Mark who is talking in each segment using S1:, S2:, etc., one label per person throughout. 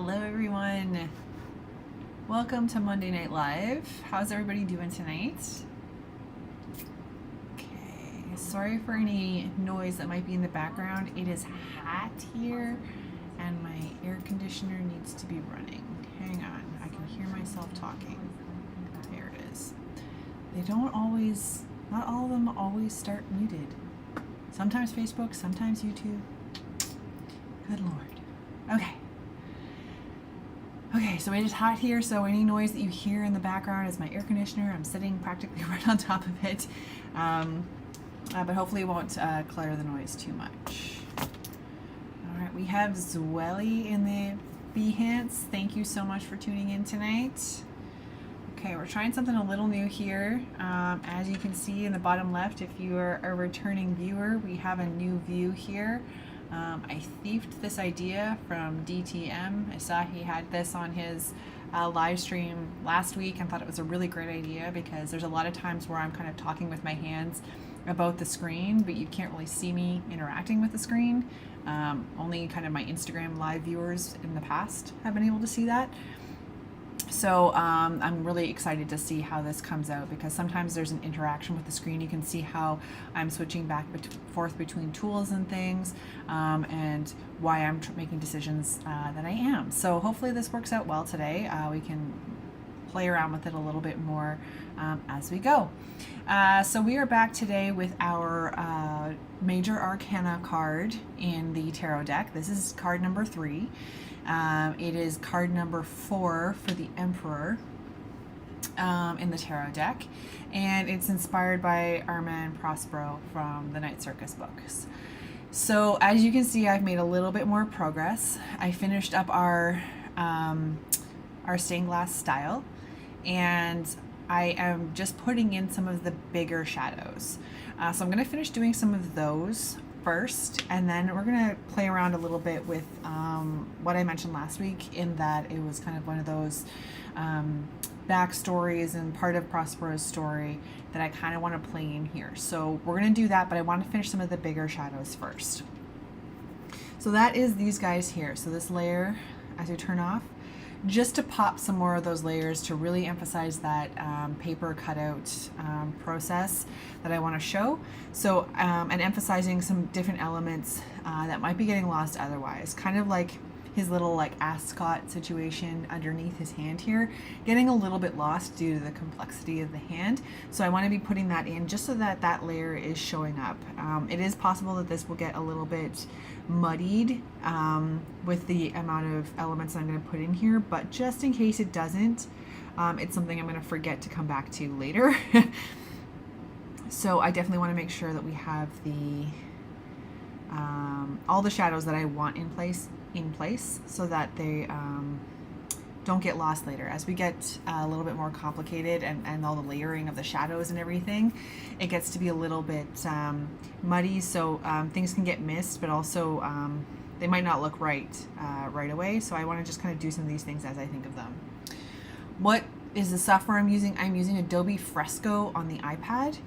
S1: Hello everyone. Welcome to Monday Night Live. How's everybody doing tonight? Okay, sorry for any noise that might be in the background. It is hot here and my air conditioner needs to be running. Hang on, I can hear myself talking. There it is. They don't always, not all of them always start muted. Sometimes Facebook, sometimes YouTube. Good Lord. Okay. Okay, so it is hot here, so any noise that you hear in the background is my air conditioner. I'm sitting practically right on top of it, but hopefully it won't clutter the noise too much. All right, we have Zwelly in the Behance. Thank you so much for tuning in tonight. Okay, we're trying something a little new here. As you can see in the bottom left, if you are a returning viewer, we have a new view here. I thieved this idea from DTM. I saw he had this on his live stream last week and thought it was a really great idea because there's a lot of times where I'm kind of talking with my hands about the screen, but you can't really see me interacting with the screen. Only kind of my Instagram live viewers in the past have been able to see that. So I'm really excited to see how this comes out because sometimes there's an interaction with the screen. You can see how I'm switching back forth between tools and things and why I'm making decisions that I am. So hopefully this works out well today. We can play around with it a little bit more as we go. So we are back today with our Major Arcana card in the tarot deck. This is card number 3. It is card number 4 for the Emperor in the tarot deck, and it's inspired by Armand Prospero from the Night Circus books. So as you can see, I've made a little bit more progress. I finished up our stained glass style, and I am just putting in some of the bigger shadows. So I'm going to finish doing some of those first, and then we're going to play around a little bit with what I mentioned last week, in that it was kind of one of those backstories and part of Prospero's story that I kind of want to play in here. So we're going to do that, but I want to finish some of the bigger shadows first. So that is these guys here. So this layer, as you turn off, just to pop some more of those layers to really emphasize that paper cutout process that I want to show. So, and emphasizing some different elements that might be getting lost otherwise. Kind of like his little like ascot situation underneath his hand here, getting a little bit lost due to the complexity of the hand. So I want to be putting that in just so that that layer is showing up. It is possible that this will get a little bit muddied with the amount of elements I'm going to put in here, but just in case it doesn't, it's something I'm going to forget to come back to later. So I definitely want to make sure that we have the all the shadows that I want in place so that they don't get lost later. As we get a little bit more complicated and all the layering of the shadows and everything, it gets to be a little bit muddy, so things can get missed, but also they might not look right away. So I want to just kind of do some of these things as I think of them. What is the software I'm using? I'm using Adobe Fresco on the iPad.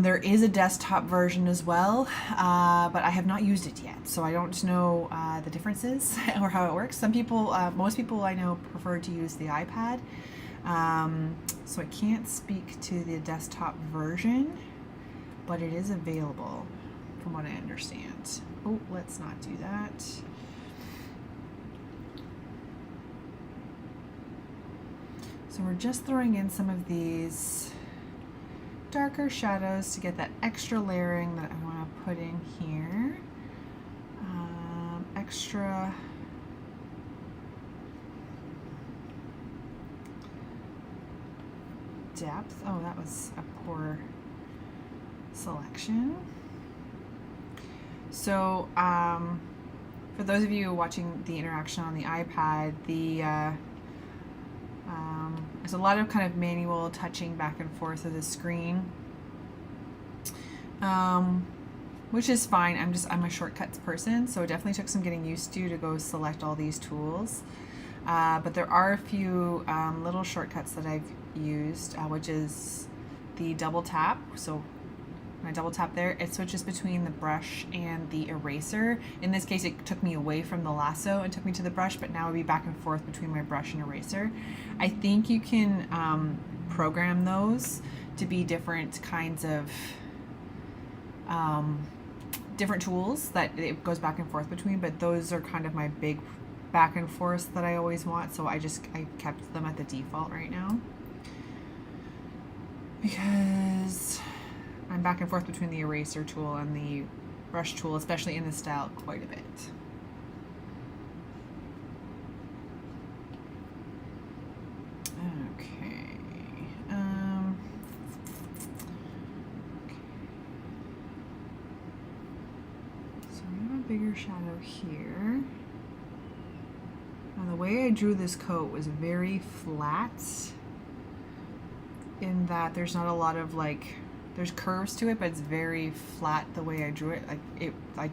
S1: There is a desktop version as well, but I have not used it yet, so I don't know the differences or how it works. Some people, most people I know prefer to use the iPad, so I can't speak to the desktop version, but it is available from what I understand. Oh, let's not do that. So we're just throwing in some of these darker shadows to get that extra layering that I want to put in here. Extra depth. Oh, that was a poor selection. So for those of you watching the interaction on the iPad, there's a lot of kind of manual touching back and forth of the screen, which is fine. I'm a shortcuts person, so it definitely took some getting used to go select all these tools. But there are a few little shortcuts that I've used, which is the double tap. So when I double tap there, it switches between the brush and the eraser. In this case, it took me away from the lasso and took me to the brush, but now it'll be back and forth between my brush and eraser. I think you can program those to be different kinds of different tools that it goes back and forth between, but those are kind of my big back and forth that I always want, so I kept them at the default right now because I'm back and forth between the eraser tool and the brush tool, especially in this style, quite a bit. Okay. So we have a bigger shadow here. Now the way I drew this coat was very flat in that there's not a lot of there's curves to it, but it's very flat the way I drew it. I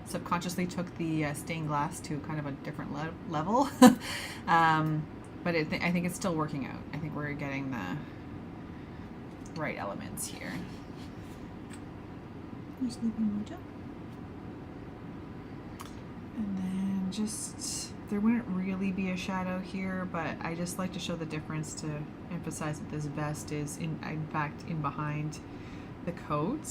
S1: subconsciously took the stained glass to kind of a different level. But I think it's still working out. I think we're getting the right elements here. You sleeping, Mojo? And then there wouldn't really be a shadow here, but I just like to show the difference to emphasize that this vest is in fact in behind the coat.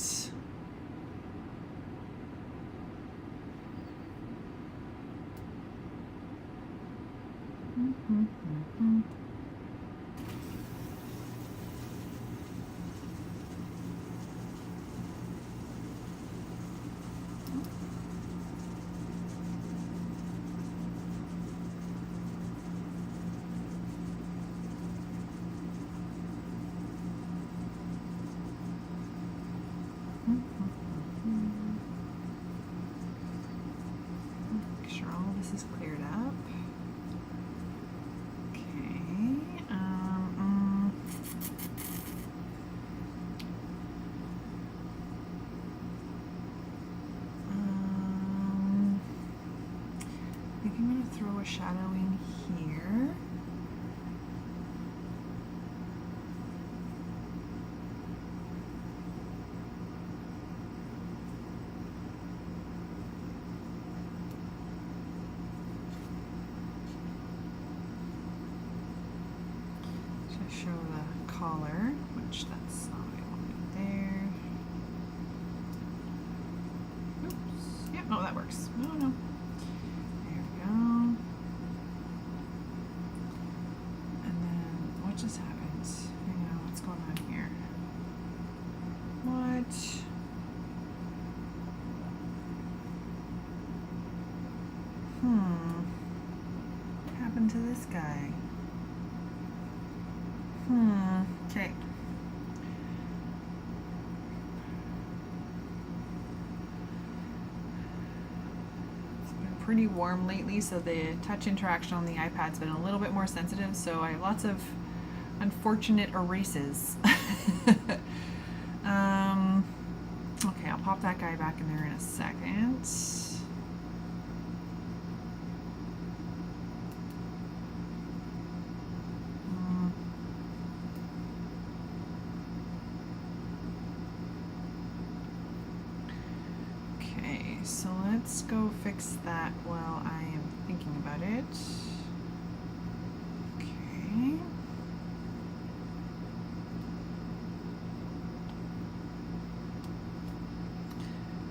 S1: Make sure all this is cleared up. Okay. I think I'm going to throw a shadow in here. Show the collar, which that's not what I wanted there. Oops. Yep, no, that works. No. There we go. And then what just happened? Hang on, what's going on here? What happened to this guy? Okay. It's been pretty warm lately, so the touch interaction on the iPad's been a little bit more sensitive, so I have lots of unfortunate erases. Okay, I'll pop that guy back in there in a second. So let's go fix that while I am thinking about it. Okay.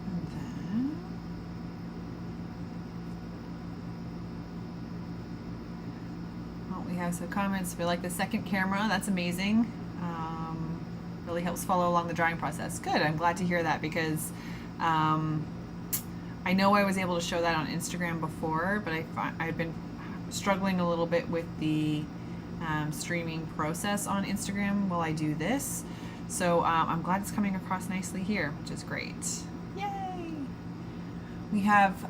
S1: And then we have some comments. We like the second camera. That's amazing. Really helps follow along the drawing process. Good. I'm glad to hear that because I know I was able to show that on Instagram before, but I've been struggling a little bit with the streaming process on Instagram while I do this. So I'm glad it's coming across nicely here, which is great. Yay! We have,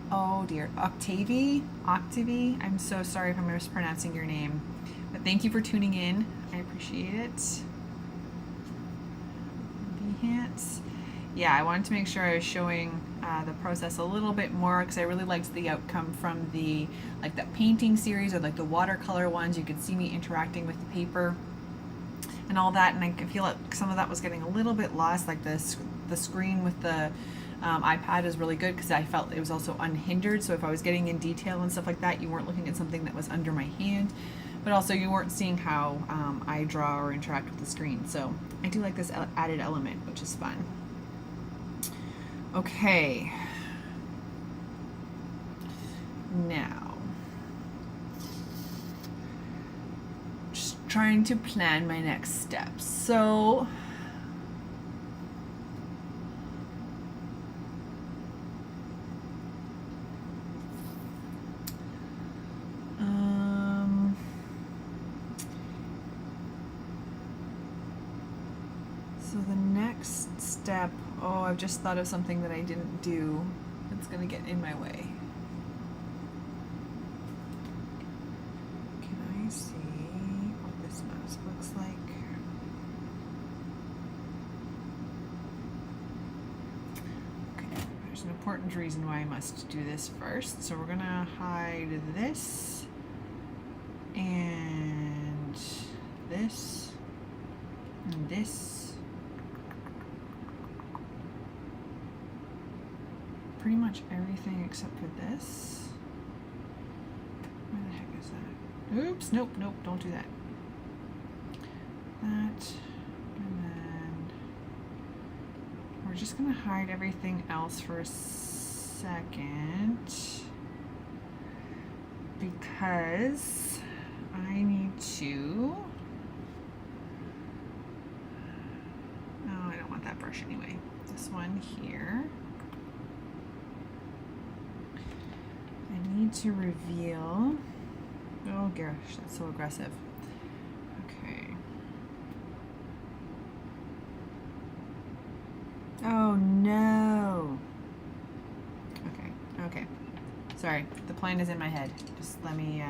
S1: oh dear, Octavie. I'm so sorry if I'm mispronouncing your name, but thank you for tuning in. I appreciate it. Behance. Yeah, I wanted to make sure I was showing the process a little bit more because I really liked the outcome from the painting series or the watercolor ones. You could see me interacting with the paper. and all that, and I can feel like some of that was getting a little bit lost. Like the screen with the iPad is really good because I felt it was also unhindered. So if I was getting in detail and stuff like that, you weren't looking at something that was under my hand, but also you weren't seeing how I draw or interact with the screen. So I do like this added element, which is fun. Okay. Now, just trying to plan my next steps. So, the next step, oh, I've just thought of something that I didn't do that's going to get in my way. Can I see what this mask looks like? Okay, there's an important reason why I must do this first. So we're going to hide this and this and this. Pretty much everything except for this. Where the heck is that? Oops, nope, don't do that. That, and then we're just gonna hide everything else for a second because I need to, oh, I don't want that brush anyway. This one here. I need to reveal, oh gosh, that's so aggressive. Okay. Oh no. Okay. Sorry, the plan is in my head. Just let me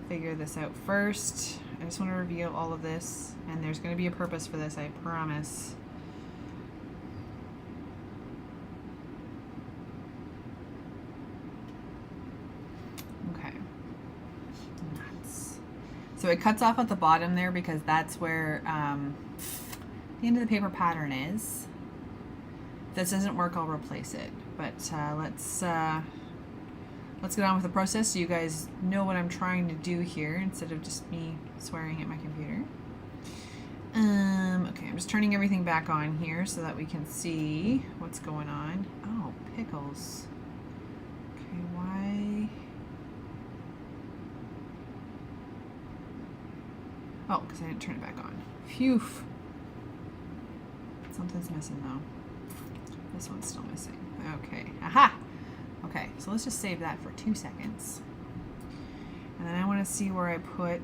S1: figure this out first. I just want to reveal all of this, and there's going to be a purpose for this, I promise. So it cuts off at the bottom there because that's where the end of the paper pattern is. If this doesn't work, I'll replace it. But let's get on with the process so you guys know what I'm trying to do here instead of just me swearing at my computer. Okay, I'm just turning everything back on here so that we can see what's going on. Oh, pickles. Okay, why? Oh, because I didn't turn it back on. Phew. Something's missing though. This one's still missing. Okay. Aha! Okay, so let's just save that for 2 seconds. And then I want to see where I put...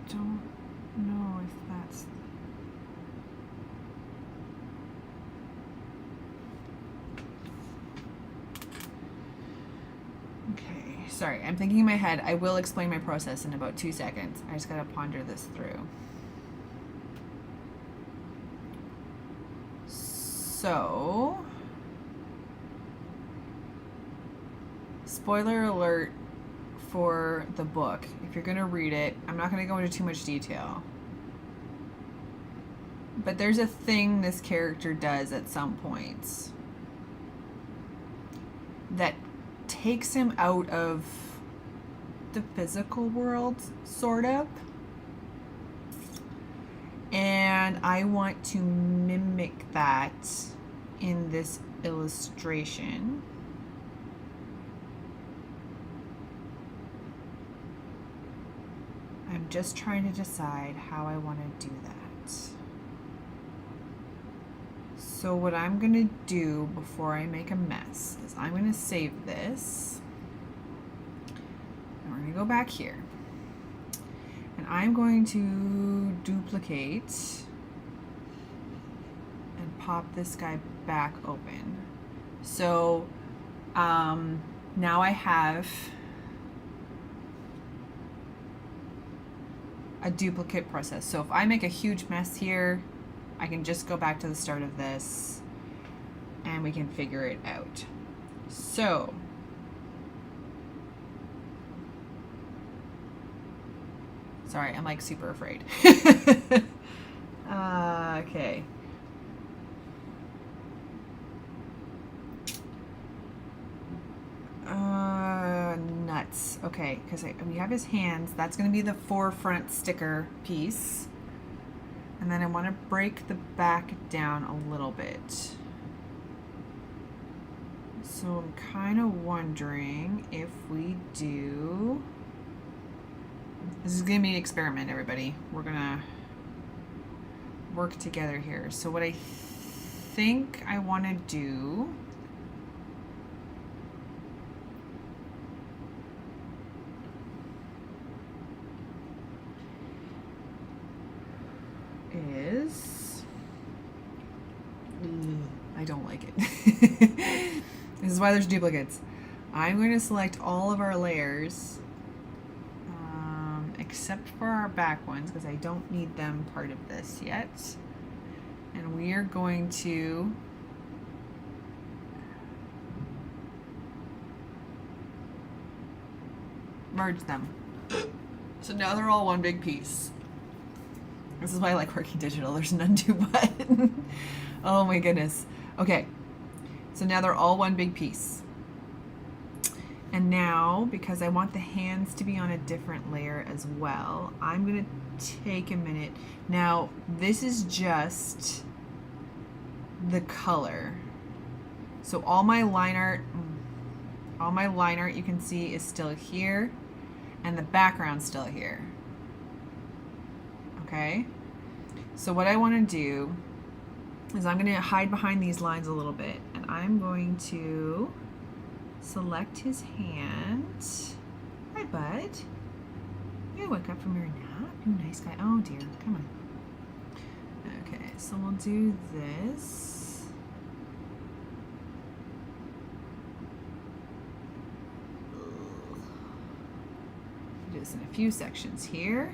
S1: Don't know if that's... Okay, sorry, I'm thinking in my head. I will explain my process in about 2 seconds. I just gotta ponder this through. So, spoiler alert for the book. If you're gonna read it, I'm not gonna go into too much detail. But there's a thing this character does at some points that takes him out of the physical world, sort of. And I want to mimic that in this illustration. I'm just trying to decide how I want to do that. So what I'm going to do before I make a mess is I'm going to save this. And we're going to go back here. And I'm going to duplicate and pop this guy back open. So now I have a duplicate process. So if I make a huge mess here, I can just go back to the start of this and we can figure it out. So Sorry, I'm like super afraid. Okay. Nuts. Okay, because we have his hands. That's going to be the forefront sticker piece. And then I want to break the back down a little bit. So I'm kind of wondering if we do... This is going to be an experiment, everybody. We're going to work together here. So what I think I want to do is... I don't like it. This is why there's duplicates. I'm going to select all of our layers except for our back ones because I don't need them part of this yet. And we are going to merge them. So now they're all one big piece. This is why I like working digital. There's an undo button. Oh my goodness. Okay. So now they're all one big piece. And now, because I want the hands to be on a different layer as well, I'm going to take a minute. Now, this is just the color. So all my line art you can see is still here, and the background's still here. Okay? So what I want to do is I'm going to hide behind these lines a little bit, and I'm going to select his hand. Hi, bud. You wake up from your nap, you nice guy. Oh dear, come on. Okay, so we'll do this. Do this in a few sections here.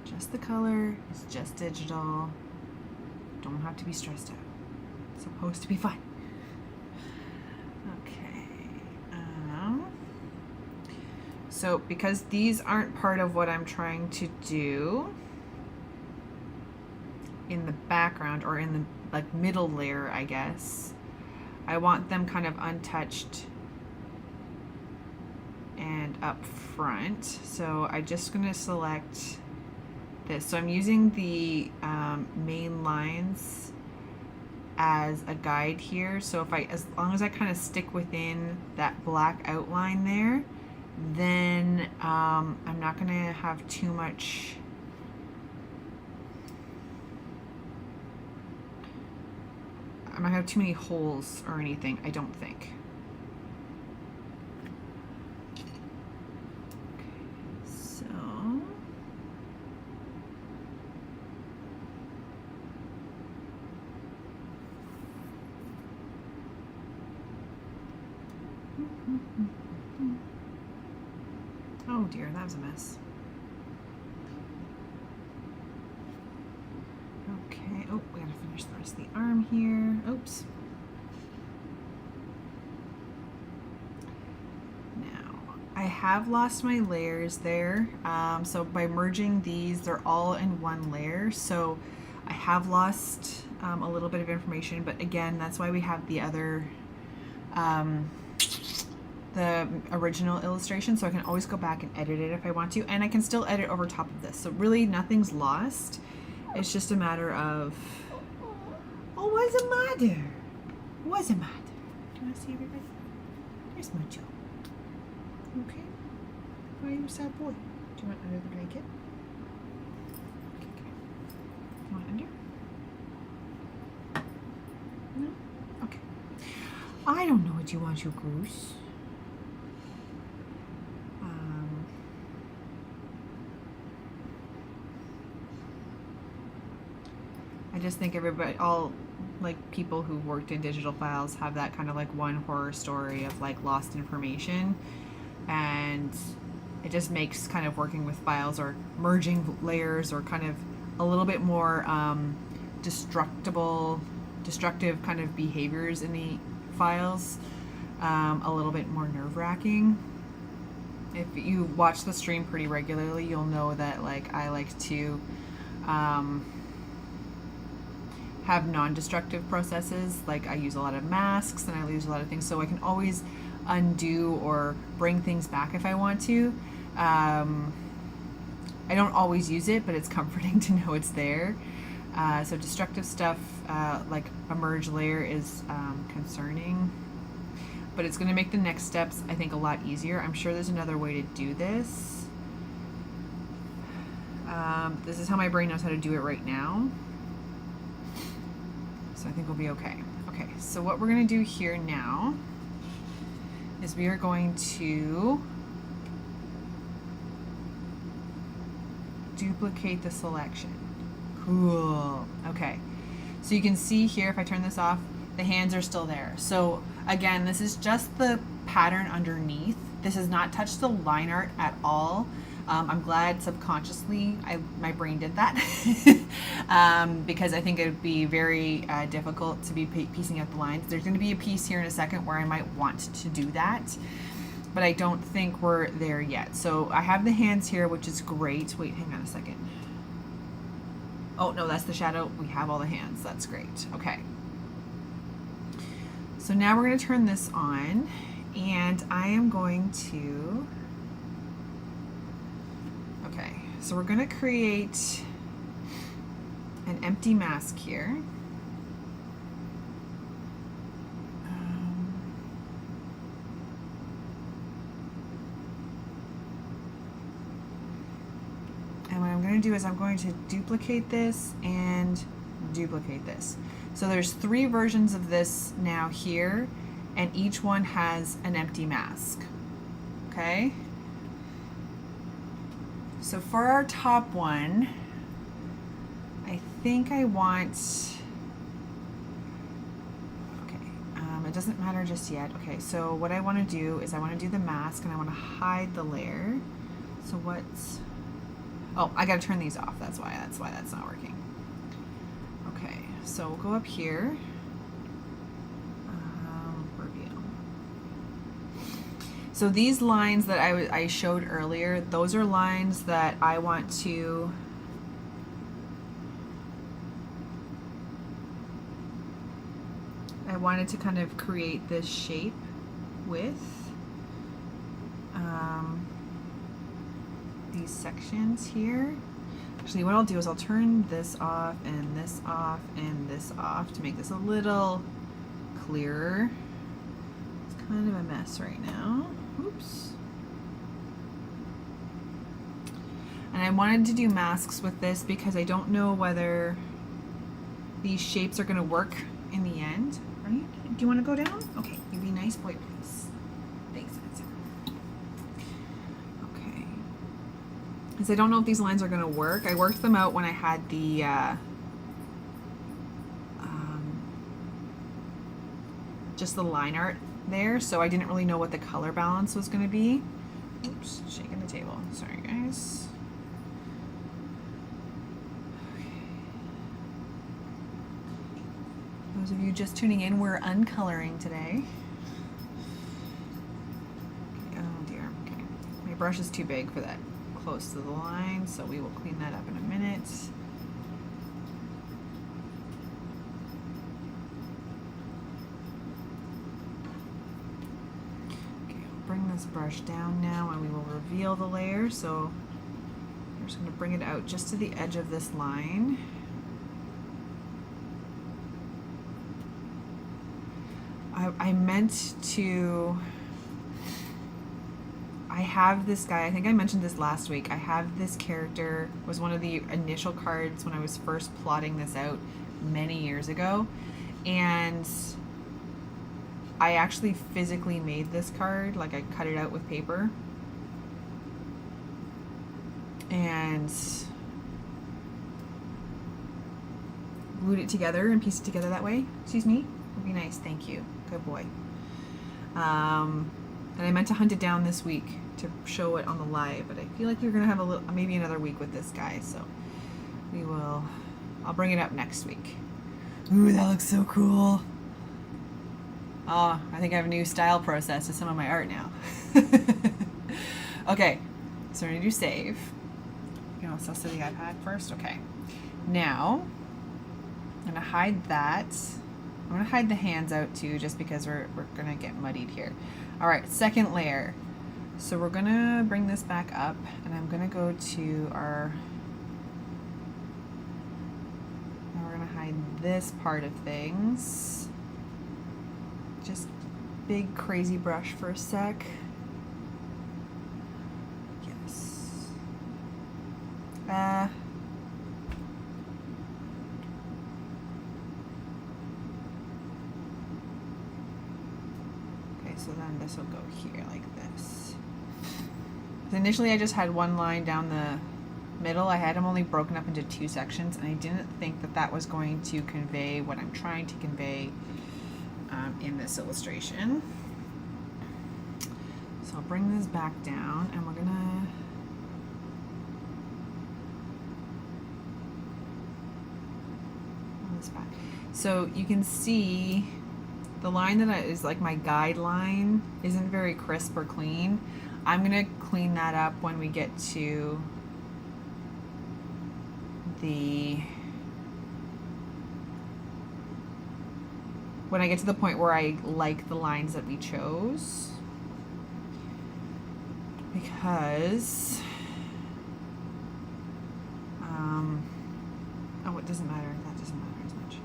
S1: Just the color, it's just digital. Don't have to be stressed out. It's supposed to be fun. Okay. So because these aren't part of what I'm trying to do in the background or in the like middle layer, I guess, I want them kind of untouched and up front. So I'm just gonna select this. So I'm using the main lines as a guide here. So if as long as I kind of stick within that black outline there, then I'm not gonna have too much I'm not gonna have too many holes or anything, I don't think. Oh dear, that was a mess. Okay, oh, we gotta finish the rest of the arm here. Oops. Now, I have lost my layers there. So by merging these, they're all in one layer. So I have lost a little bit of information, but again, that's why we have the other the original illustration, so I can always go back and edit it if I want to, and I can still edit over top of this. So really nothing's lost. It's just a matter of, oh, what's the matter? What's the matter? Do you want to see everybody? There's Mojo. Okay. Why are you a sad boy? Do you want under the blanket? Okay, good. You want under? No? Okay. I don't know what you want, you goose. I just think everybody, all like people who've worked in digital files have that kind of like one horror story of like lost information, and it just makes kind of working with files or merging layers or kind of a little bit more destructive kind of behaviors in the files a little bit more nerve-wracking. If you watch the stream pretty regularly, you'll know that like I like to have non-destructive processes. Like I use a lot of masks and I use a lot of things, so I can always undo or bring things back if I want to. I don't always use it, but it's comforting to know it's there. So destructive stuff like a merge layer is concerning, but it's going to make the next steps, I think, a lot easier. I'm sure there's another way to do this. This is how my brain knows how to do it right now. So I think we'll be okay. Okay, so what we're going to do here now is we are going to duplicate the selection. Cool. Okay, so you can see here, if I turn this off, the hands are still there. So again, this is just the pattern underneath. This has not touched the line art at all. I'm glad subconsciously my brain did that because I think it would be very difficult to be piecing out the lines. There's going to be a piece here in a second where I might want to do that, but I don't think we're there yet. So I have the hands here, which is great. Wait, hang on a second. Oh no, that's the shadow. We have all the hands. That's great. Okay. So now we're going to turn this on, and I am going to, okay, so we're going to create an empty mask here. And what I'm going to do is I'm going to duplicate this and duplicate this. So there's 3 versions of this now here, and each one has an empty mask. Okay? So for our top one, I think I want, okay, it doesn't matter just yet. Okay, so what I want to do is I want to do the mask and I want to hide the layer. So what's, oh, I got to turn these off. That's why that's not working. Okay, so we'll go up here. Reveal. So these lines that I showed earlier, those are lines that I want to wanted to kind of create this shape with these sections here. Actually, what I'll do is I'll turn this off and this off and this off to make this a little clearer. It's kind of a mess right now. Oops. And I wanted to do masks with this because I don't know whether these shapes are going to work in the end. Are you? Do you want to go down? Okay, you be a nice boy, please. Thanks, Answer. Okay. Because I don't know if these lines are going to work. I worked them out when I had the just the line art there, so I didn't really know what the color balance was going to be. Oops, shaking the table. Sorry, guys. Those of you just tuning in, we're uncoloring today. Oh dear, okay. My brush is too big for that close to the line, so we will clean that up in a minute. Okay, I'll bring this brush down now and we will reveal the layer. So I'm just going to bring it out just to the edge of this line. I meant to, I have this guy, I think I mentioned this last week, I have this character, was one of the initial cards when I was first plotting this out many years ago, and I actually physically made this card, like I cut it out with paper, and glued it together and pieced it together that way. Excuse me? Would be nice, thank you. Good boy. And I meant to hunt it down this week to show it on the live, but I feel like we're gonna have a little, maybe another week with this guy, so we will, I'll bring it up next week. Ooh, that looks so cool. Oh, I think I have a new style process to some of my art now. Okay, so we're gonna do save. You know, so to the iPad first. Okay. Now, I'm gonna hide that. I'm gonna hide the hands out too, just because we're gonna get muddied here. All right, second layer. So we're gonna bring this back up, and I'm gonna go to our. Now we're gonna hide this part of things. Just big crazy brush for a sec. Yes. Okay, so then this will go here like this. Initially I just had one line down the middle. I had them only broken up into two sections, and I didn't think that that was going to convey what I'm trying to convey in this illustration. So I'll bring this back down, and we're gonna pull this back. So you can see the line that is like my guideline isn't very crisp or clean. I'm gonna clean that up when we get to when I get to the point where I like the lines that we chose, because oh, it doesn't matter. That doesn't matter as much.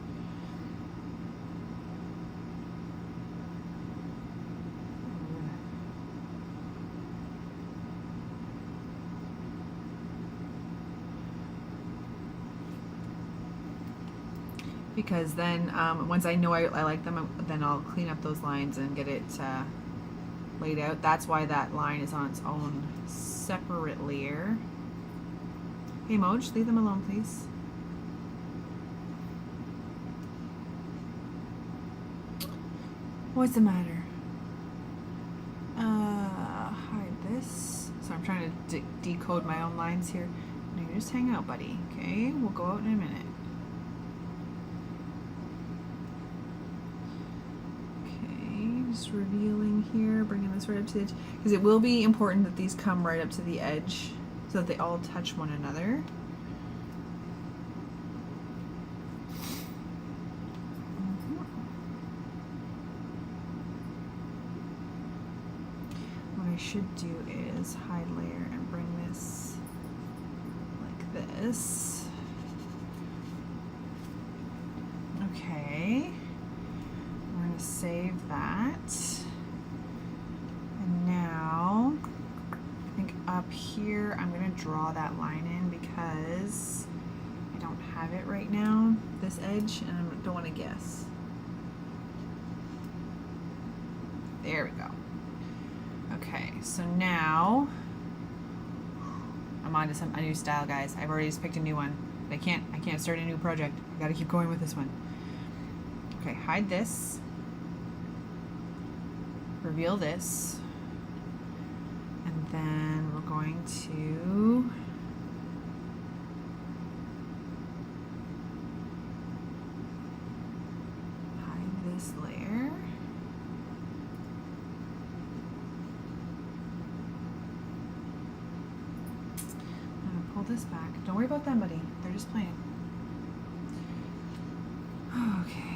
S1: Because then once I know I like them, then I'll clean up those lines and get it laid out. That's why that line is on its own separate layer. Hey Moj, leave them alone please. What's the matter? Hide this. So I'm trying to decode my own lines here. No, you just hang out, buddy. Okay, we'll go out in a minute. Just revealing here, bringing this right up to the edge, because it will be important that these come right up to the edge so that they all touch one another. What I should do is hide layer and bring this like this. Okay. We're going to save that. And now, I think up here, I'm going to draw that line in because I don't have it right now, this edge, and I don't want to guess. There we go. Okay, so now, I'm on to a new style, guys. I've already just picked a new one. I can't start a new project. I gotta keep going with this one. Okay, hide this. Reveal this, and then we're going to hide this layer. I'm gonna pull this back. Don't worry about them, buddy. They're just playing. Okay.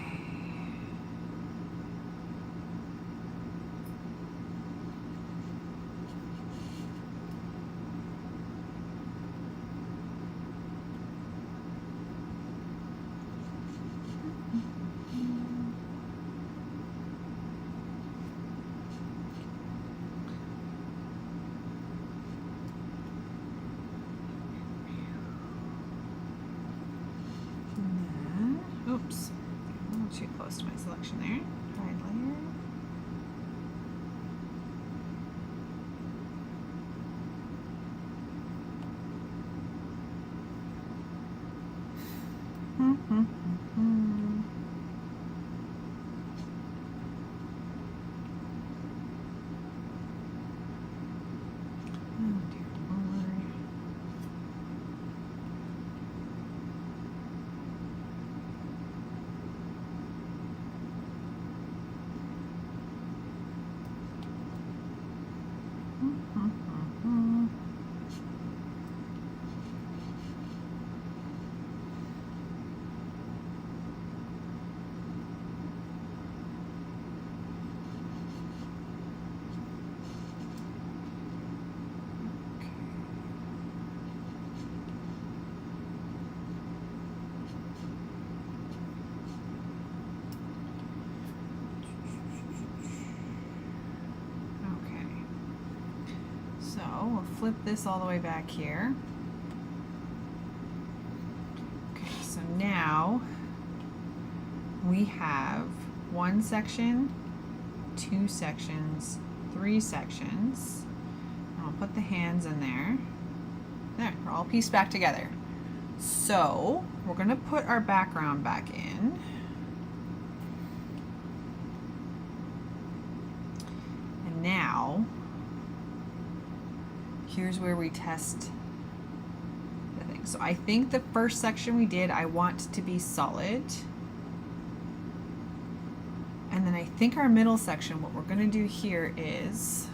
S1: Oops, a little too close to my selection there. Hide layer. Oh dear Lord. we'll flip this all the way back here. Okay, so now we have one section, two sections, three sections. I'll put the hands in there. There, we're all pieced back together. So we're going to put our background back in. And now, here's where we test the thing. So I think the first section we did, I want to be solid. And then I think our middle section, what we're going to do here is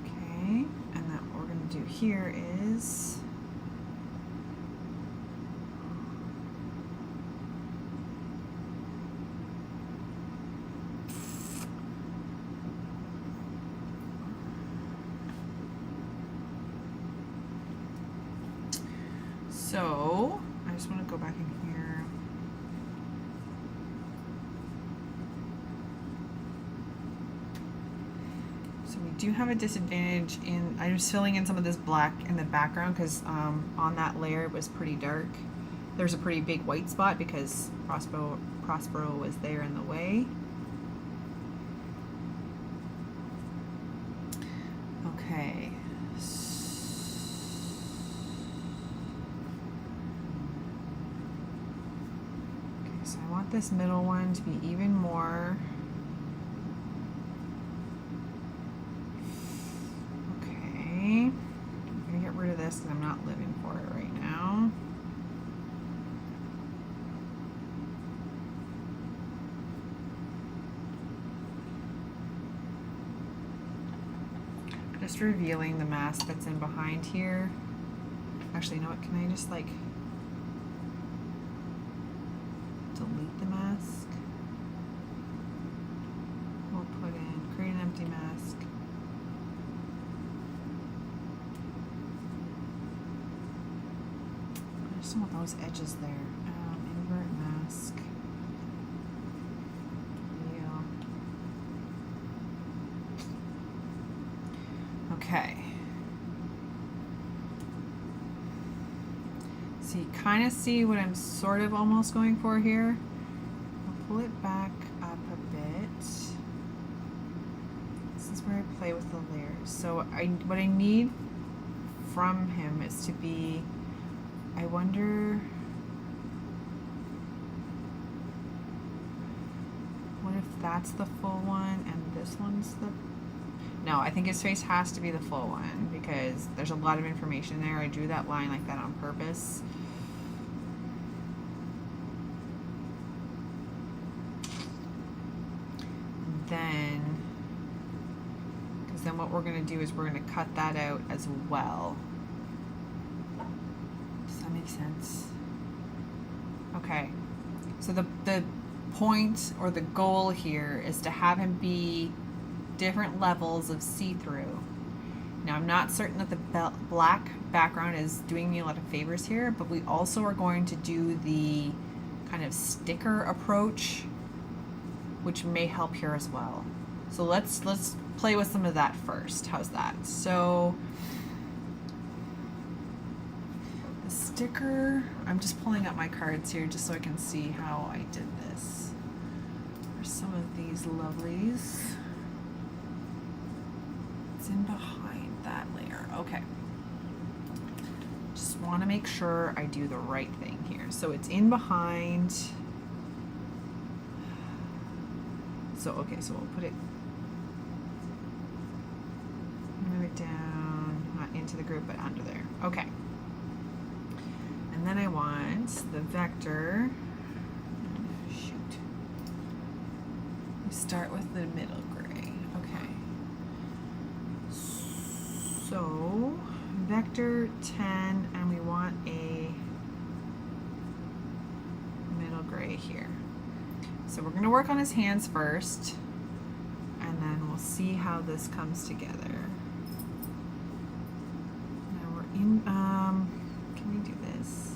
S1: okay, and then what we're going to do here is so I just want to go back in here. So we do have a disadvantage in, I'm just filling in some of this black in the background because on that layer it was pretty dark. There's a pretty big white spot because Prospero was there in the way. Okay. So I want this middle one to be even more. Okay. I'm gonna get rid of this because I'm not living for it right now. Just revealing the mask that's in behind here. Actually, you know what? Can I just like delete the mask? We'll put in create an empty mask. I just don't want those edges there. Invert mask. Heal. Okay. So you kind of see what I'm sort of almost going for here. I'll pull it back up a bit. This is where I play with the layers. So what I need from him is to be, I wonder, what if that's the full one and this one's the, no, I think his face has to be the full one because there's a lot of information there. I drew that line like that on purpose. Then, because then what we're going to do is we're going to cut that out as well. Does that make sense? Okay, so the point or the goal here is to have him be different levels of see-through. Now I'm not certain that the black background is doing me a lot of favors here, but we also are going to do the kind of sticker approach, which may help here as well. So let's play with some of that first. How's that? So the sticker, I'm just pulling up my cards here just so I can see how I did this. There's some of these lovelies. It's in behind that layer. Okay. Just want to make sure I do the right thing here. So it's in behind. So, okay, so we'll put it, move it down, not into the group, but under there. Okay. And then I want the vector, shoot. We start with the middle gray. Okay. So, vector 10, and we want a middle gray here. So we're going to work on his hands first, and then we'll see how this comes together. Now we're in, can we do this?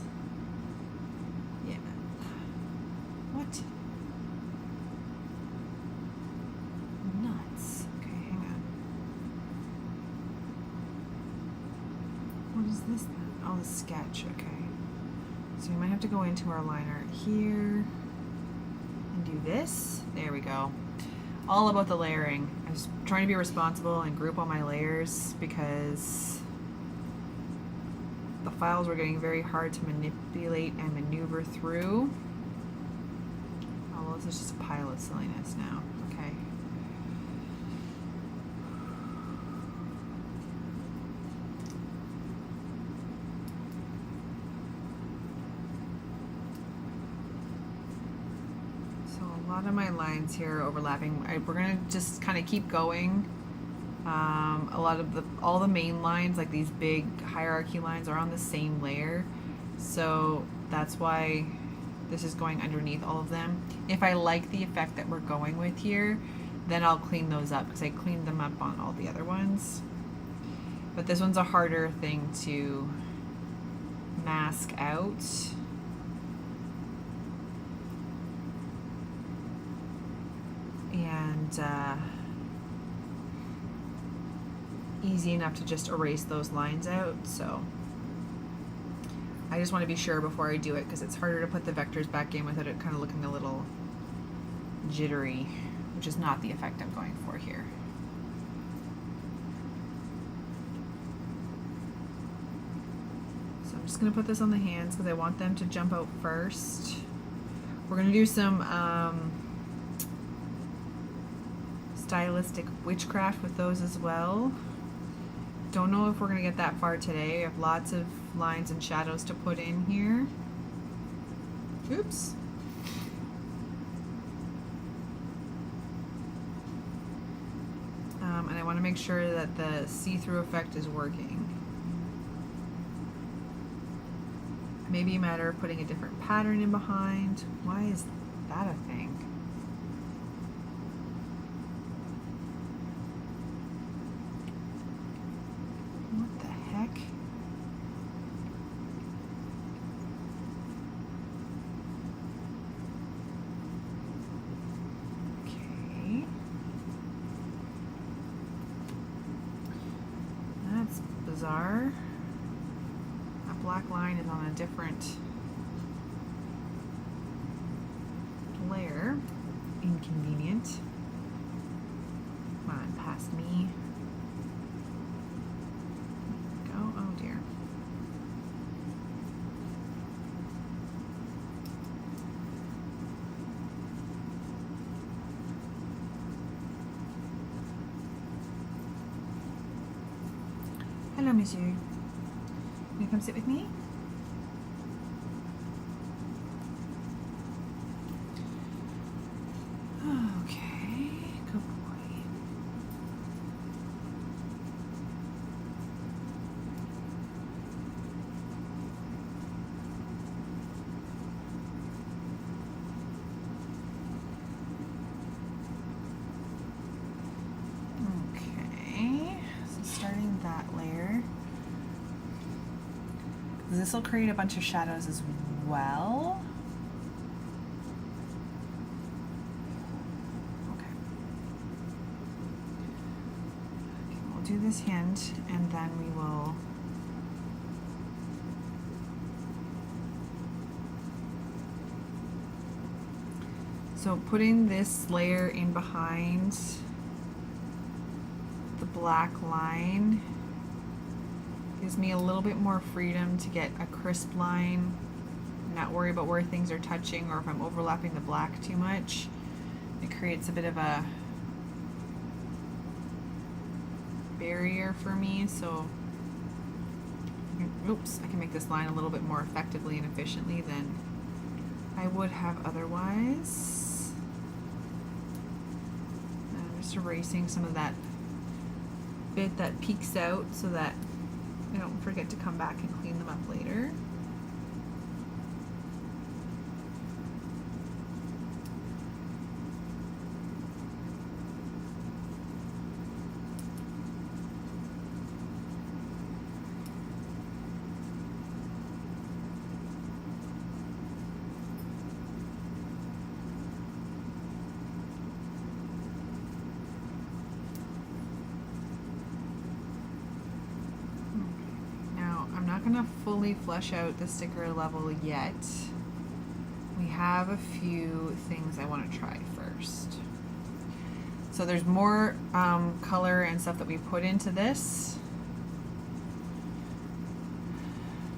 S1: sketch. Okay. So we might have to go into our line art here and do this. There we go. All about the layering. I was trying to be responsible and group all my layers because the files were getting very hard to manipulate and maneuver through. Oh, this is just a pile of silliness now. Okay. So a lot of my lines here are overlapping. We're gonna just kind of keep going. All the main lines, like these big hierarchy lines, are on the same layer, so that's why this is going underneath all of them. If I like the effect that we're going with here, then I'll clean those up because I cleaned them up on all the other ones. But this one's a harder thing to mask out. And easy enough to just erase those lines out, so I just want to be sure before I do it because it's harder to put the vectors back in without it kind of looking a little jittery, which is not the effect I'm going for here. So I'm just going to put this on the hands because I want them to jump out first. We're going to do some stylistic witchcraft with those as well. Don't know if we're going to get that far today. I have lots of lines and shadows to put in here. Oops. And I want to make sure that the see-through effect is working. Maybe a matter of putting a different pattern in behind. Why is that a thing? What the heck? Okay. That's bizarre. That black line is on a different layer. Inconvenient. Come on, past me. Oh dear. Hello, monsieur. Can you come sit with me? Okay, good boy. Okay, so starting that layer. This will create a bunch of shadows as well. Okay. We'll do this hint and then we will so putting this layer in behind the black line gives me a little bit more freedom to get a crisp line, not worry about where things are touching or if I'm overlapping the black too much. It creates a bit of a barrier for me, so I can make this line a little bit more effectively and efficiently than I would have otherwise. I'm just erasing some of that bit that peeks out so that I don't forget to come back and clean them up later. gonna fully flesh out the sticker level yet. We have a few things I want to try first. So there's more color and stuff that we put into this.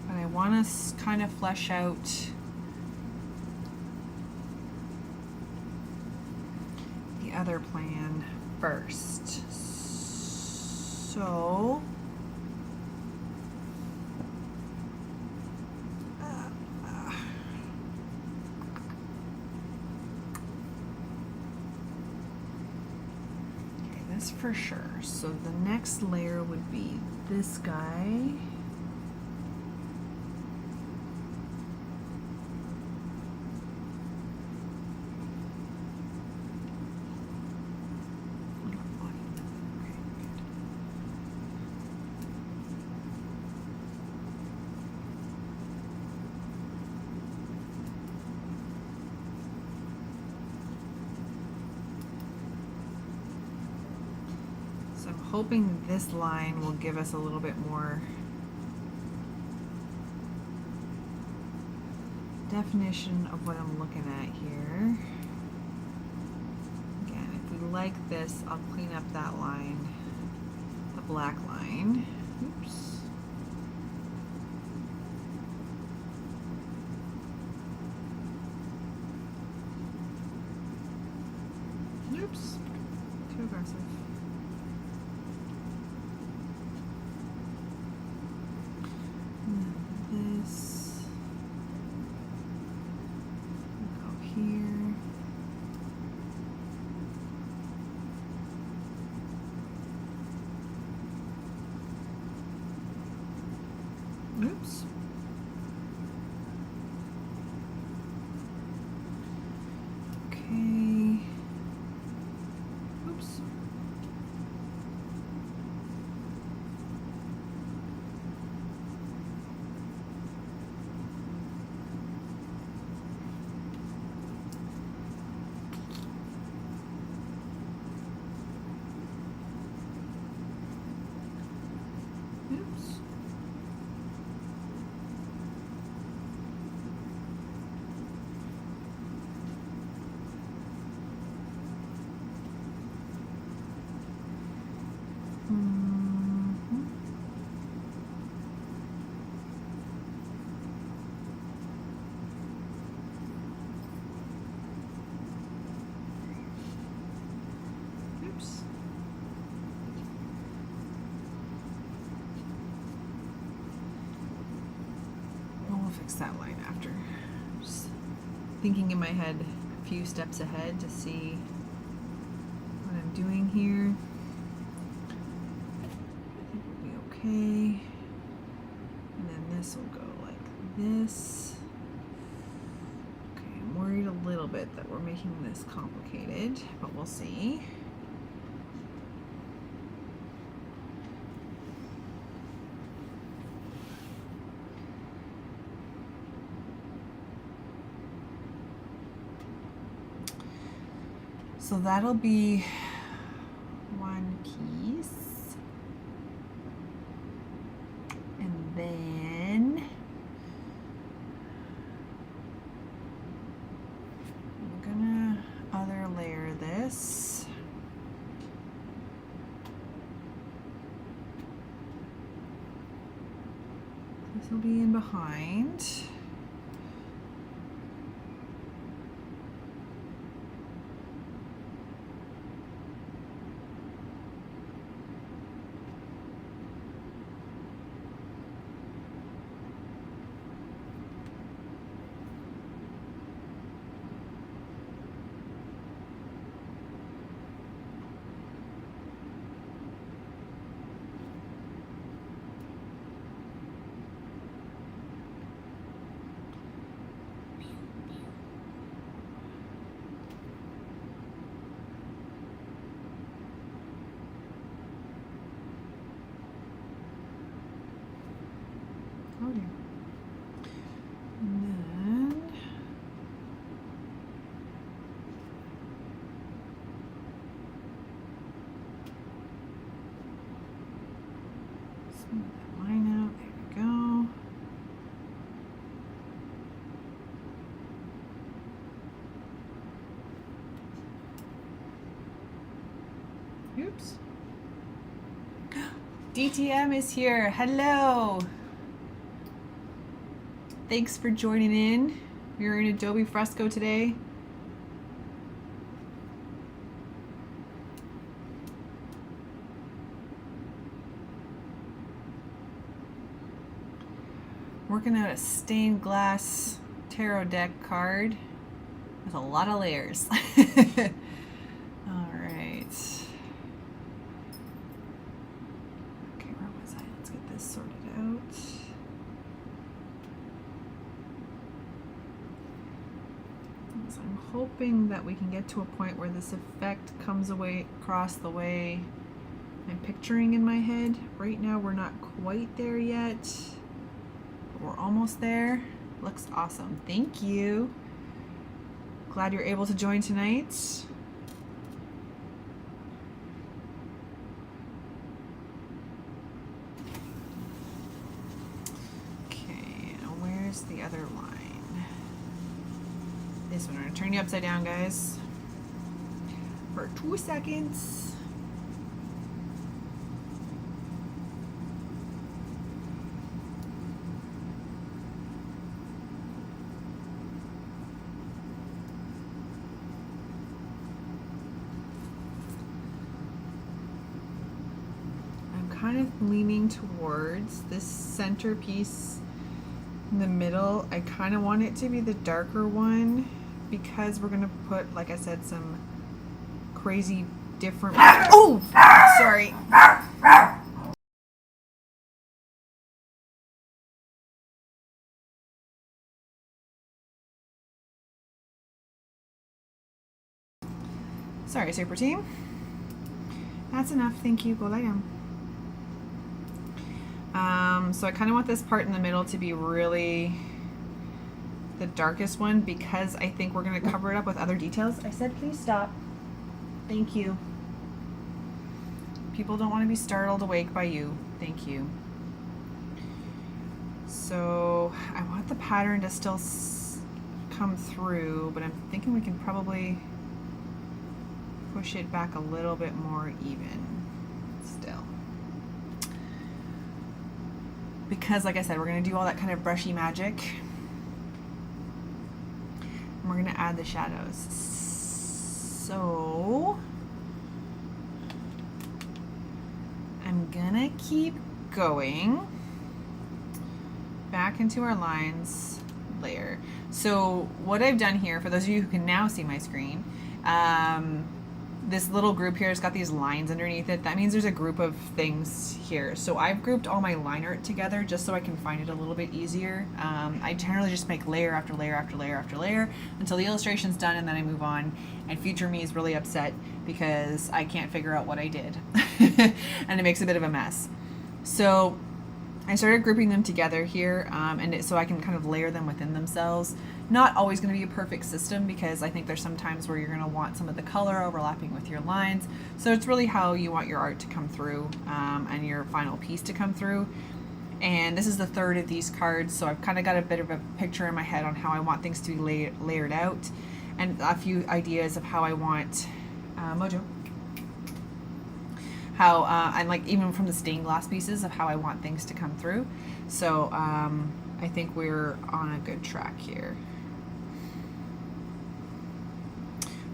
S1: But I want to kind of flesh out the other plan first. So this for sure. So the next layer would be this guy. So I'm hoping this line will give us a little bit more definition of what I'm looking at here. Again, if we like this, I'll clean up that line, the black line. Oops. Oops. Too aggressive. This will go here. Oops. Okay. Oops. Oops. Oops. We'll fix that line after. Just thinking in my head a few steps ahead to see what I'm doing here. I think we'll be okay. And then this will go like this. Okay, I'm worried a little bit that we're making this complicated, but we'll see. So that'll be one piece. And then I'm gonna other layer this. This will be in behind. Oh dear. And then smooth that line out. There we go. Oops. DTM is here. Hello. Thanks for joining in. We're in Adobe Fresco today. Working out a stained glass tarot deck card with a lot of layers. All right. Okay, where was I? Let's get this sorted out. So I'm hoping that we can get to a point where this effect comes across the way I'm picturing in my head. Right now we're not quite there yet. We're almost there. Looks awesome. Thank you. Glad you're able to join tonight. Okay, now where's the other line? This one. I'm going to turn you upside down, guys, for 2 seconds. Kind of leaning towards this centerpiece in the middle. I kind of want it to be the darker one because we're gonna put, like I said, some crazy different. Oh, sorry. Sorry, super team. That's enough. Thank you. Go lie down. So I kind of want this part in the middle to be really the darkest one because I think we're going to cover it up with other details. I said please stop. Thank you. People don't want to be startled awake by you. Thank you. So I want the pattern to still come through, but I'm thinking we can probably push it back a little bit more even still. Because, like I said, we're going to do all that kind of brushy magic. And we're going to add the shadows. So I'm going to keep going back into our lines layer. So what I've done here, for those of you who can now see my screen, this little group here has got these lines underneath it. That means there's a group of things here. So I've grouped all my line art together just so I can find it a little bit easier. I generally just make layer after layer after layer after layer until the illustration's done, and then I move on. And future me is really upset because I can't figure out what I did. And it makes a bit of a mess. So I started grouping them together here, so I can kind of layer them within themselves. Not always going to be a perfect system because I think there's some times where you're going to want some of the color overlapping with your lines. So it's really how you want your art to come through and your final piece to come through. And this is the third of these cards, so I've kind of got a bit of a picture in my head on how I want things to be layered out, and a few ideas of how I want Mojo. How and like even from the stained glass pieces of how I want things to come through. So I think we're on a good track here.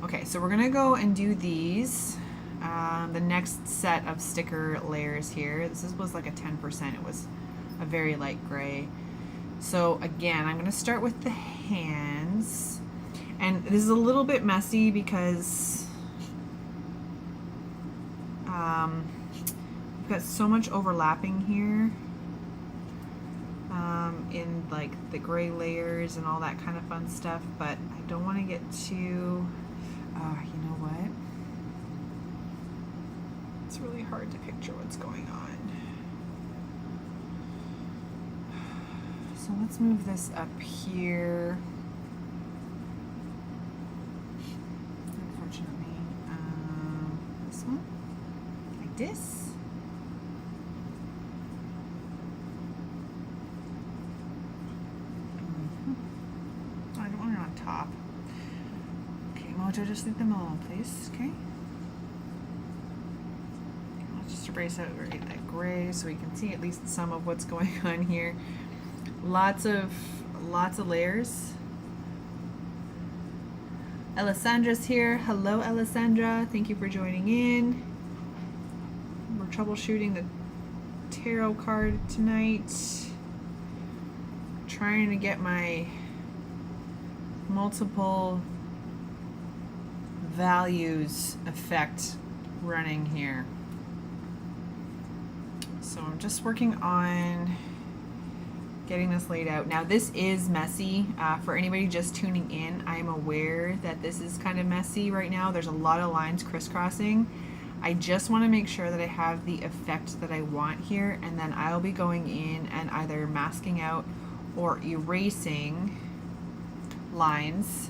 S1: Okay, so we're gonna go and do these. The next set of sticker layers here. This was like a 10%. It was a very light gray. So again, I'm gonna start with the hands. And this is a little bit messy because we've got so much overlapping here in like the gray layers and all that kind of fun stuff, but I don't want to get too, you know what? It's really hard to picture what's going on. So let's move this up here. Unfortunately, this one, like this. I don't want it on top. Okay, Mojo, just leave them alone, please. Okay. just erase out that gray so we can see at least some of what's going on here. Lots of layers. Alessandra's here. Hello, Alessandra. Thank you for joining in. We're troubleshooting the tarot card tonight. Trying to get my multiple values effect running here. So I'm just working on getting this laid out. Now this is messy. For anybody just tuning in, I'm aware that this is kind of messy right now. There's a lot of lines crisscrossing. I just want to make sure that I have the effect that I want here, and then I'll be going in and either masking out or erasing lines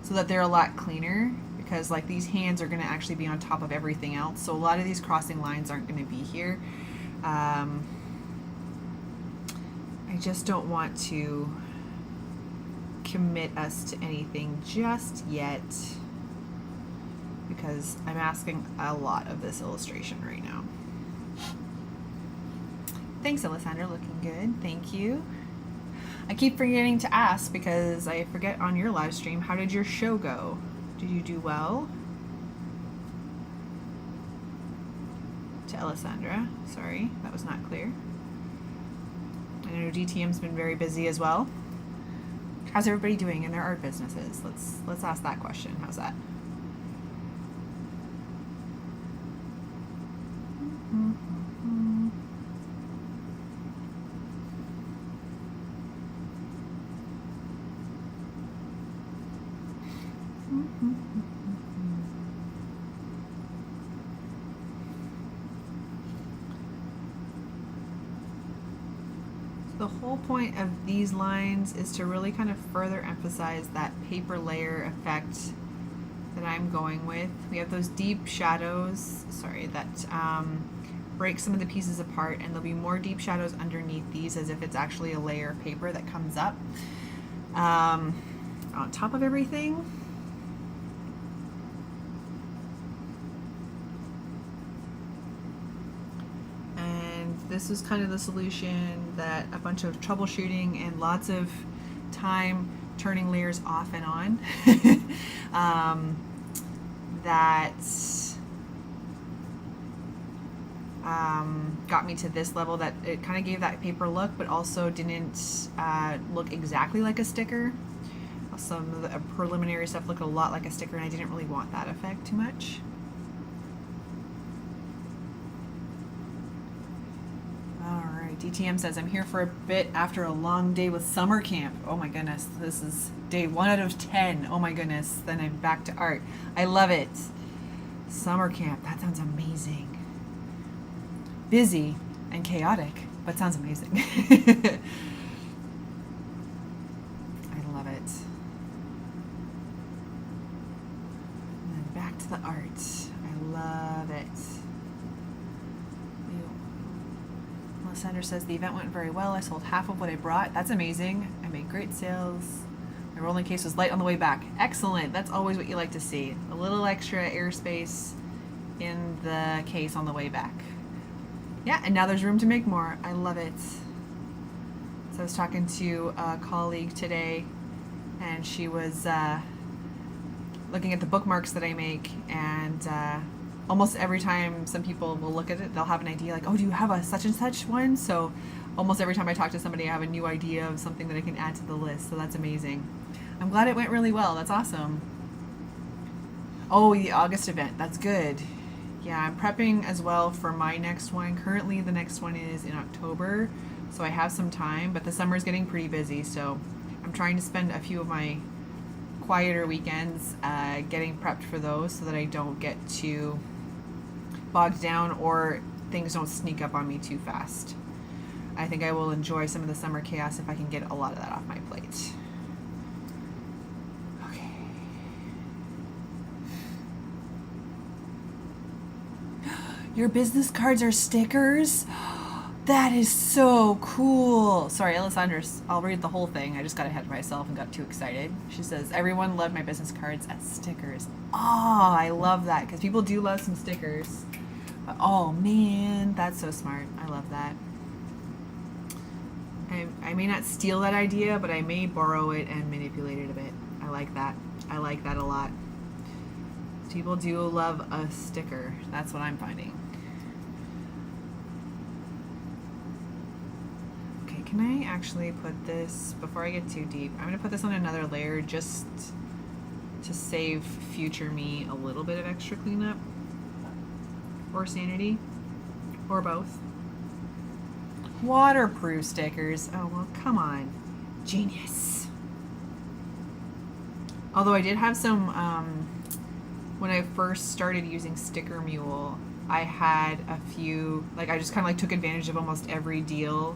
S1: so that they're a lot cleaner, because like these hands are going to actually be on top of everything else, so a lot of these crossing lines aren't going to be here. I just don't want to commit us to anything just yet, because I'm asking a lot of this illustration right now. Thanks, Alessandra. Looking good. Thank you. I keep forgetting to ask because I forget on your live stream, how did your show go? Did you do well? To Alessandra. Sorry, that was not clear. I know DTM's been very busy as well. How's everybody doing in their art businesses? Let's ask that question. How's that? The whole point of these lines is to really kind of further emphasize that paper layer effect that I'm going with. We have those deep shadows, that break some of the pieces apart, and there'll be more deep shadows underneath these as if it's actually a layer of paper that comes up on top of everything. This is kind of the solution that a bunch of troubleshooting and lots of time turning layers off and on that got me to this level, that it kind of gave that paper look but also didn't look exactly like a sticker. Some of the preliminary stuff looked a lot like a sticker, and I didn't really want that effect too much. DTM says, I'm here for a bit after a long day with summer camp. Oh my goodness, this is day 1 out of 10. Oh my goodness, then I'm back to art. I love it. Summer camp, that sounds amazing. Busy and chaotic, but sounds amazing. I love it. And then back to the art. I love it. Sandra says, the event went very well. I sold half of what I brought. That's amazing. I made great sales. My rolling case was light on the way back. Excellent. That's always what you like to see. A little extra airspace in the case on the way back. Yeah, and now there's room to make more. I love it. So I was talking to a colleague today, and she was looking at the bookmarks that I make, and almost every time some people will look at it, they'll have an idea like, oh, do you have a such and such one? So almost every time I talk to somebody, I have a new idea of something that I can add to the list. So that's amazing. I'm glad it went really well. That's awesome. Oh, the August event. That's good. Yeah, I'm prepping as well for my next one. Currently, the next one is in October, so I have some time, but the summer's getting pretty busy, so I'm trying to spend a few of my quieter weekends getting prepped for those so that I don't get too bogged down or things don't sneak up on me too fast. I think I will enjoy some of the summer chaos if I can get a lot of that off my plate. Okay. Your business cards are stickers? That is so cool. Sorry, Alessandra, I'll read the whole thing. I just got ahead of myself and got too excited. She says, everyone loved my business cards as stickers. Oh, I love that, because people do love some stickers. Oh man, that's so smart. I love that. I may not steal that idea, but I may borrow it and manipulate it a bit. I like that. I like that a lot. People do love a sticker. That's what I'm finding. Okay, can I actually put this, before I get too deep, I'm going to put this on another layer just to save future me a little bit of extra cleanup. Or sanity. Or both. Waterproof stickers. Oh, well, come on. Genius. Although I did have some, when I first started using Sticker Mule, I had a few, like I just kind of like took advantage of almost every deal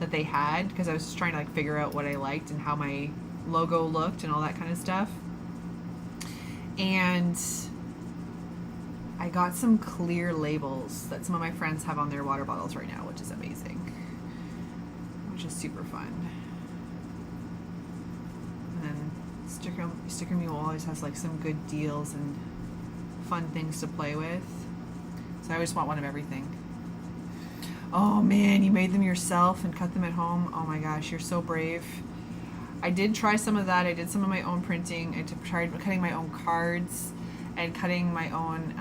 S1: that they had because I was just trying to like figure out what I liked and how my logo looked and all that kind of stuff. And I got some clear labels that some of my friends have on their water bottles right now, which is amazing. Which is super fun. And then Sticker Mule always has like some good deals and fun things to play with. So I always want one of everything. Oh man, you made them yourself and cut them at home. Oh my gosh, you're so brave. I did try some of that. I did some of my own printing. I tried cutting my own cards and cutting my own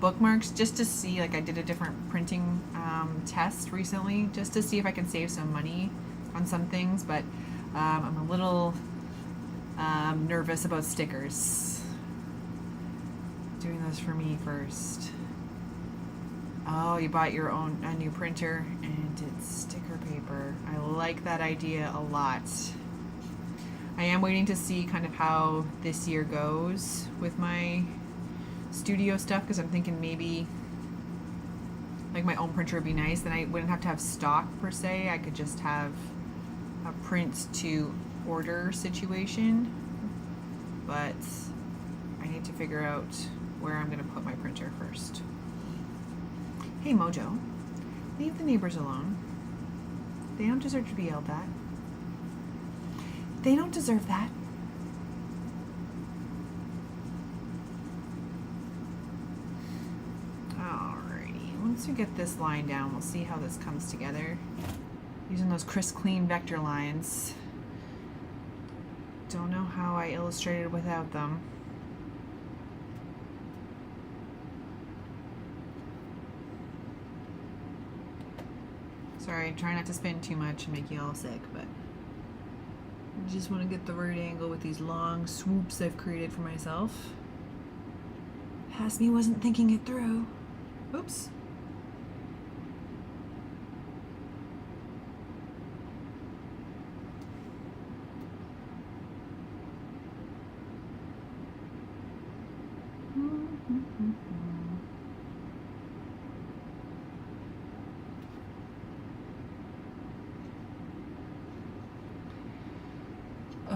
S1: bookmarks just to see, like I did a different printing test recently just to see if I can save some money on some things, but I'm a little nervous about stickers. Doing those for me first. Oh, you bought your own a new printer and it's sticker paper. I like that idea a lot. I am waiting to see kind of how this year goes with my studio stuff because I'm thinking maybe like my own printer would be nice. Then I wouldn't have to have stock per se. I could just have a print to order situation. But I need to figure out where I'm going to put my printer first. Hey Mojo, leave the neighbors alone. They don't deserve to be yelled at. They don't deserve that. Alrighty, once we get this line down, we'll see how this comes together. Using those crisp, clean vector lines. Don't know how I illustrated without them. Sorry, try not to spin too much and make you all sick, but I just want to get the right angle with these long swoops I've created for myself. Past me wasn't thinking it through. Oops.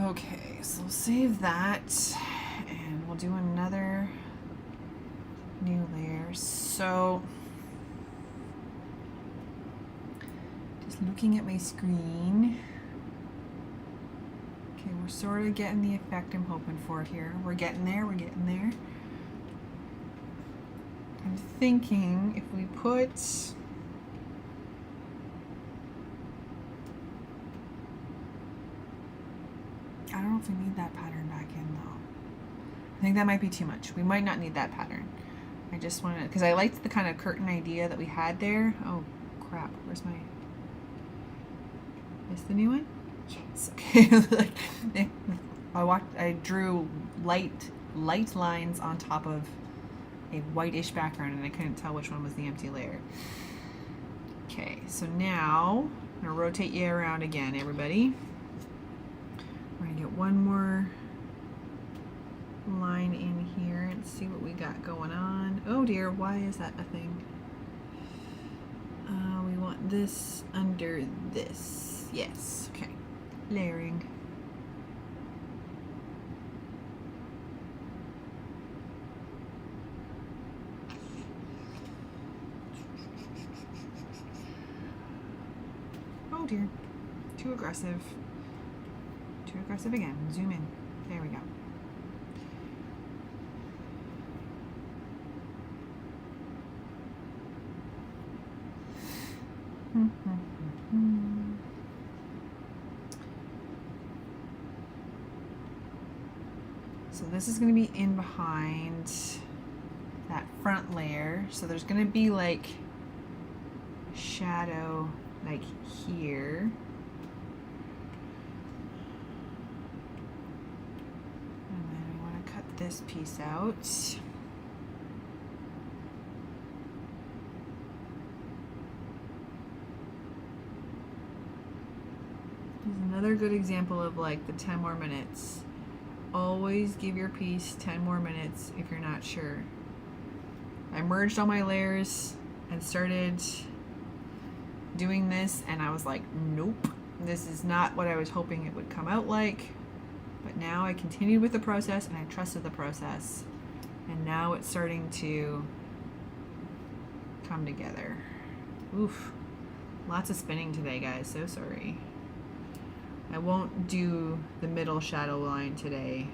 S1: Okay, so we'll save that and we'll do another new layer. So just looking at my screen. Okay, we're sort of getting the effect I'm hoping for here. We're getting there, we're getting there. I'm thinking if we put I don't know if we need that pattern back in though. I think that might be too much. We might not need that pattern. I just wanted, because I liked the kind of curtain idea that we had there. Oh crap, where's my, is the new one? Yes, okay. I drew light lines on top of a whitish background and I couldn't tell which one was the empty layer. Okay, so now I'm gonna rotate you around again, everybody. We're gonna get one more line in here and see what we got going on. Oh dear, why is that a thing? We want this under this. Yes, okay. Layering. Oh dear, too aggressive. Too aggressive again. Zoom in. There we go. this is going to be in behind that front layer. So there's going to be like shadow like here. And then we want to cut this piece out. This is another good example of like the 10 more minutes. Always give your piece 10 more minutes if you're not sure. I merged all my layers and started doing this, and I was like, nope, this is not what I was hoping it would come out like. But now I continued with the process and I trusted the process, and now it's starting to come together. Oof, lots of spinning today, guys, so sorry. I won't do the middle shadow line today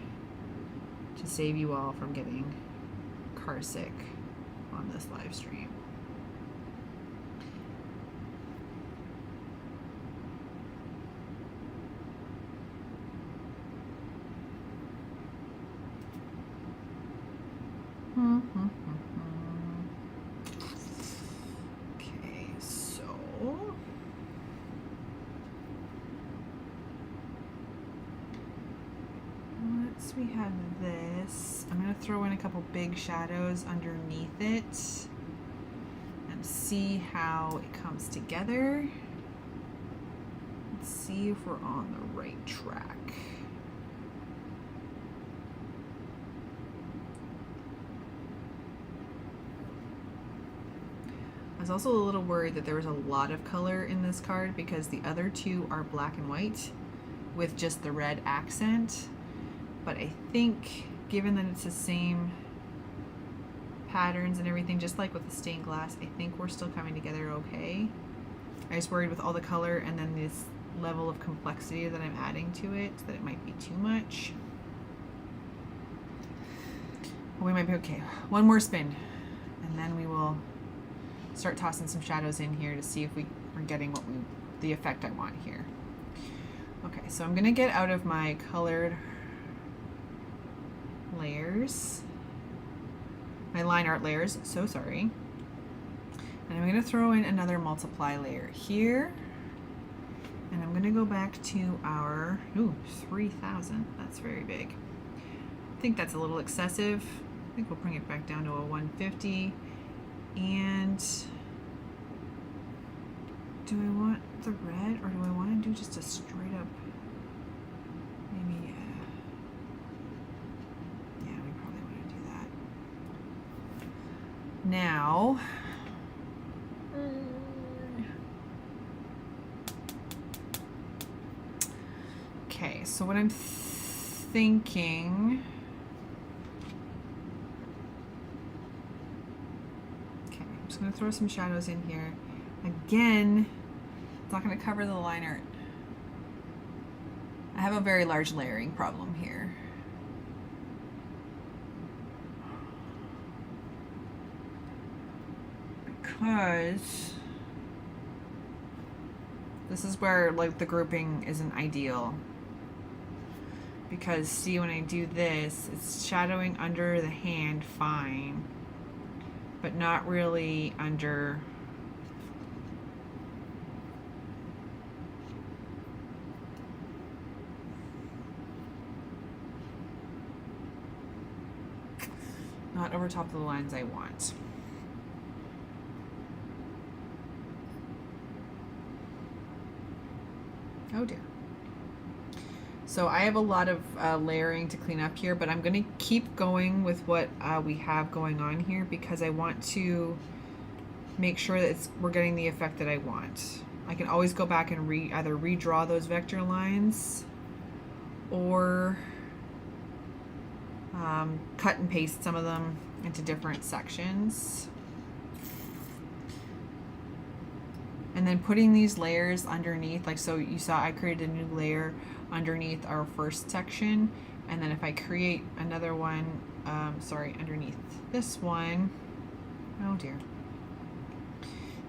S1: to save you all from getting car sick on this live stream. Okay, so we have this. I'm going to throw in a couple big shadows underneath it and see how it comes together. Let's see if we're on the right track. I was also a little worried that there was a lot of color in this card because the other two are black and white with just the red accent. But I think, given that it's the same patterns and everything, just like with the stained glass, I think we're still coming together okay. I was worried with all the color and then this level of complexity that I'm adding to it that it might be too much. But we might be okay. One more spin, and then we will start tossing some shadows in here to see if we are getting the effect I want here. Okay, so I'm gonna get out of my colored layers, my line art layers, so sorry. And I'm going to throw in another multiply layer here, and I'm going to go back to our 3,000. That's very big. I think that's a little excessive. I think we'll bring it back down to a 150. And do I want the red, or do I want to do just a straight up, maybe now? Okay, so what I'm thinking, okay, I'm just going to throw some shadows in here. Again, it's not going to cover the line art. I have a very large layering problem here. Because this is where like the grouping isn't ideal. Because see, when I do this, it's shadowing under the hand fine, but not really under not over top of the lines I want. Oh dear. So I have a lot of layering to clean up here, but I'm going to keep going with what we have going on here because I want to make sure that we're getting the effect that I want. I can always go back and either redraw those vector lines or cut and paste some of them into different sections. And then putting these layers underneath, like so you saw I created a new layer underneath our first section, and then if I create another one, underneath this one, oh dear,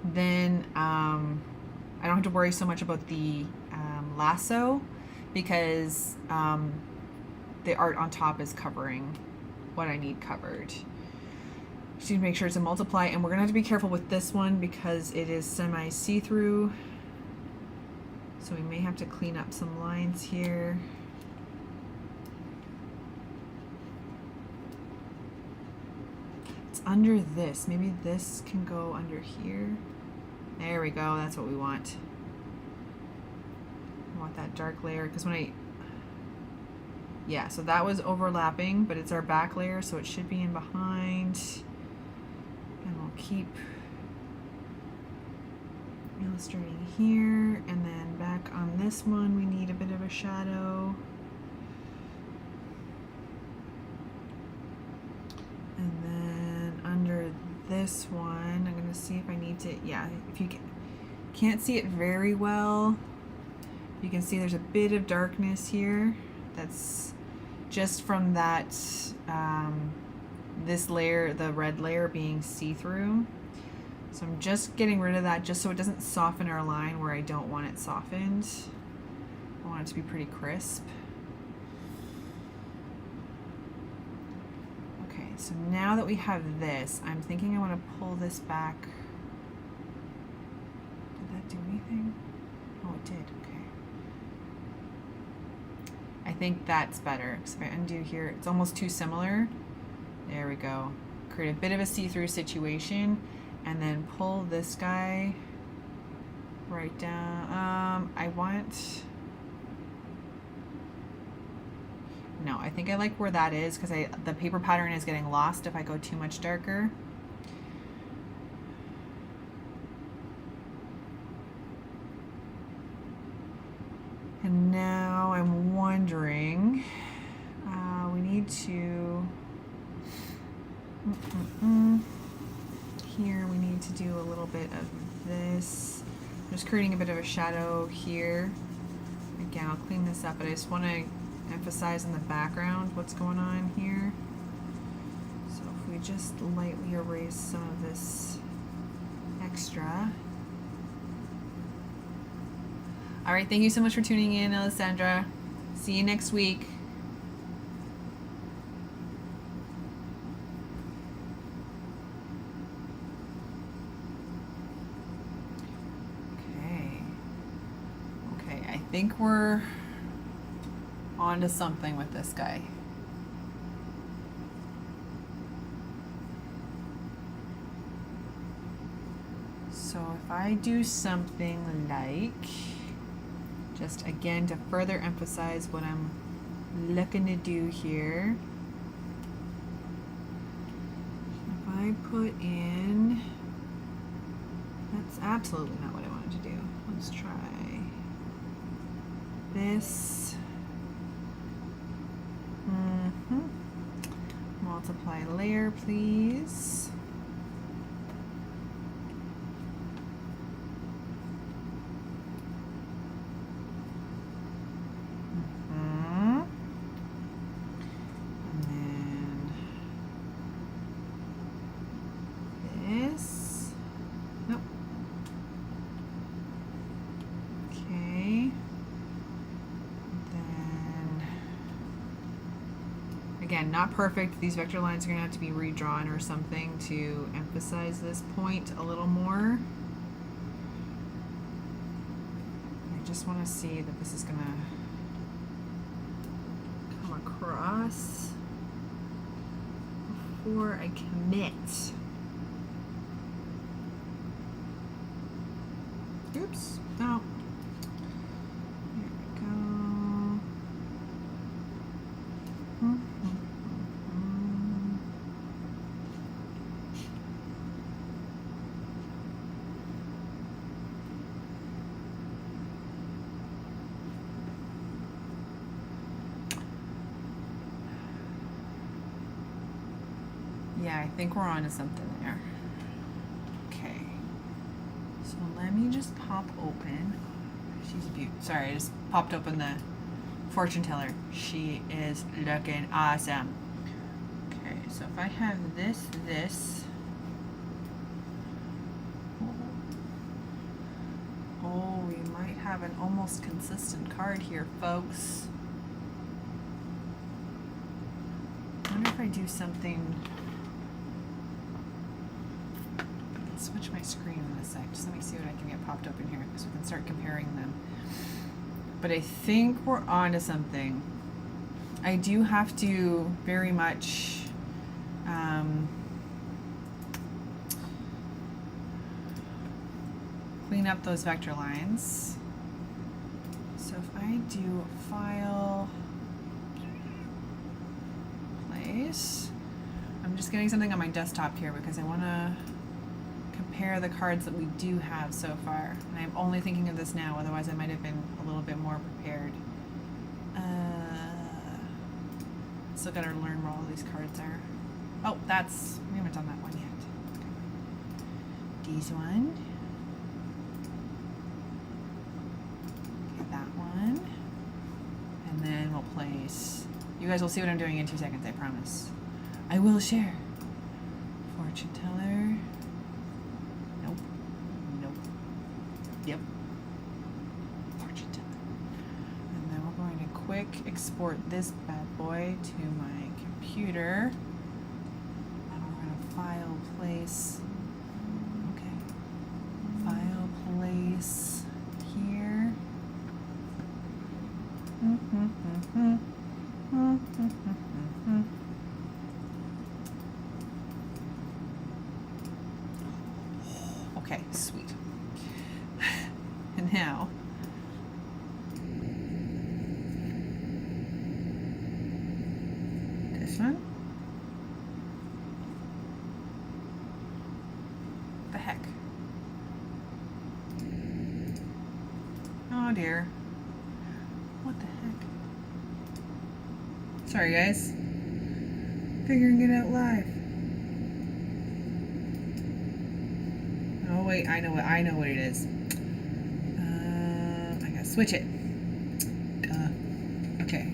S1: then I don't have to worry so much about the lasso because the art on top is covering what I need covered. Just need to make sure it's a multiply, and we're gonna have to be careful with this one because it is semi see-through. So we may have to clean up some lines here. It's under this. Maybe this can go under here. There we go. That's what we want. I want that dark layer because yeah, so that was overlapping, but it's our back layer, so it should be in behind. And we'll keep illustrating here, and then back on this one we need a bit of a shadow. And then under this one, I'm going to see if I need to, yeah, if you can't see it very well, you can see there's a bit of darkness here. That's just from that, this layer, the red layer being see-through. So I'm just getting rid of that just so it doesn't soften our line where I don't want it softened. I want it to be pretty crisp. Okay, so now that we have this, I'm thinking I want to pull this back. Did that do anything? Oh, it did, okay. I think that's better, because if I undo here, it's almost too similar. There we go. Create a bit of a see-through situation. And then pull this guy right down. No, I think I like where that is because the paper pattern is getting lost if I go too much darker. And now I'm wondering, we need to, here we need to do a little bit of this. I'm just creating a bit of a shadow here. Again, I'll clean this up, but I just want to emphasize in the background what's going on here. So if we just lightly erase some of this extra. All right, thank you so much for tuning in, Alessandra. See you next week. I think we're onto something with this guy. So if I do something like, just again to further emphasize what I'm looking to do here, if I put in, that's absolutely not what I wanted to do. Let's try this. Multiply layer, please. And then this. Nope. Okay. Again, not perfect. These vector lines are going to have to be redrawn or something to emphasize this point a little more. I just want to see that this is going to come across before I commit. Oops. No. There we go. Yeah, I think we're onto something there. Okay. So let me just pop open. She's beautiful. Sorry, I just popped open the fortune teller. She is looking awesome. Okay, so if I have this, oh, we might have an almost consistent card here, folks. I do something? I'll switch my screen in a sec. Just let me see what I can get popped up in here so we can start comparing them. But I think we're on to something. I do have to very much clean up those vector lines. So if I do file, place, I'm just getting something on my desktop here because I want to compare the cards that we do have so far. And I'm only thinking of this now, otherwise I might have been a little bit more prepared. Still got to learn where all these cards are. Oh, we haven't done that one yet. Okay. These one. Okay, that one. And then we'll place, you guys will see what I'm doing in 2 seconds, I promise. I will share. Fortune teller. Nope. Nope. Yep. Fortune teller. And then we're going to quick export this bad boy to my computer. And we're going to file, place. Okay. File, place here. Okay, sweet. And now, this one. The heck? Oh dear. What the heck? Sorry guys. Figuring it out live. Oh wait, I know what it is. I gotta switch it. Okay.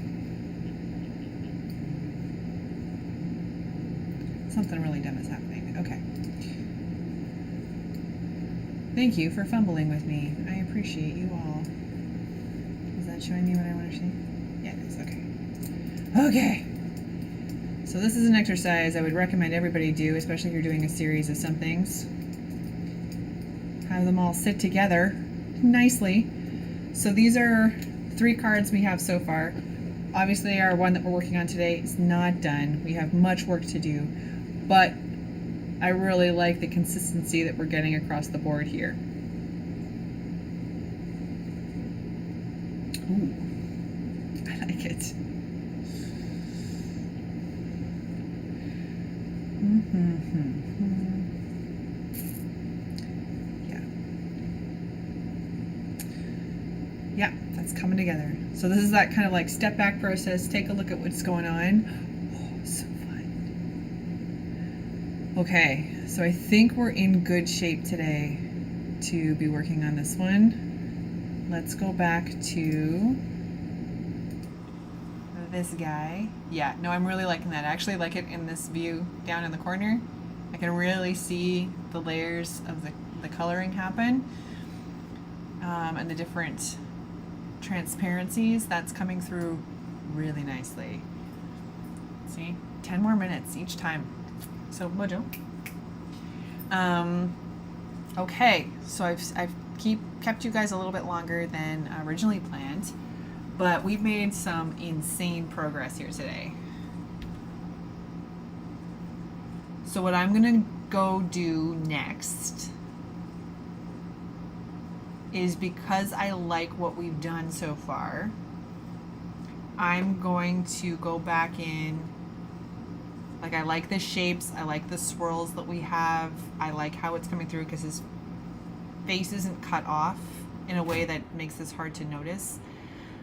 S1: Something really dumb is happening. Okay. Thank you for fumbling with me. I appreciate you all. Is that showing me what I want to see? Yeah, it is. Okay. Okay. So this is an exercise I would recommend everybody do, especially if you're doing a series of some things. Have them all sit together nicely. So these are 3 cards we have so far. Obviously our one that we're working on today is not done. We have much work to do, but I really like the consistency that we're getting across the board here. Ooh, I like it. Yeah, that's coming together. So this is that kind of like step back process, take a look at what's going on. Oh, so fun. Okay, so I think we're in good shape today to be working on this one. Let's go back to this guy. Yeah, no, I'm really liking that. I actually like it in this view down in the corner. I can really see the layers of the coloring happen, and the different transparencies. That's coming through really nicely. See, 10 more minutes each time. So mojo. Okay, so I've kept you guys a little bit longer than originally planned, but we've made some insane progress here today. So what I'm gonna go do next is, because I like what we've done so far, I'm going to go back in. Like, I like the shapes, I like the swirls that we have, I like how it's coming through because his face isn't cut off in a way that makes this hard to notice.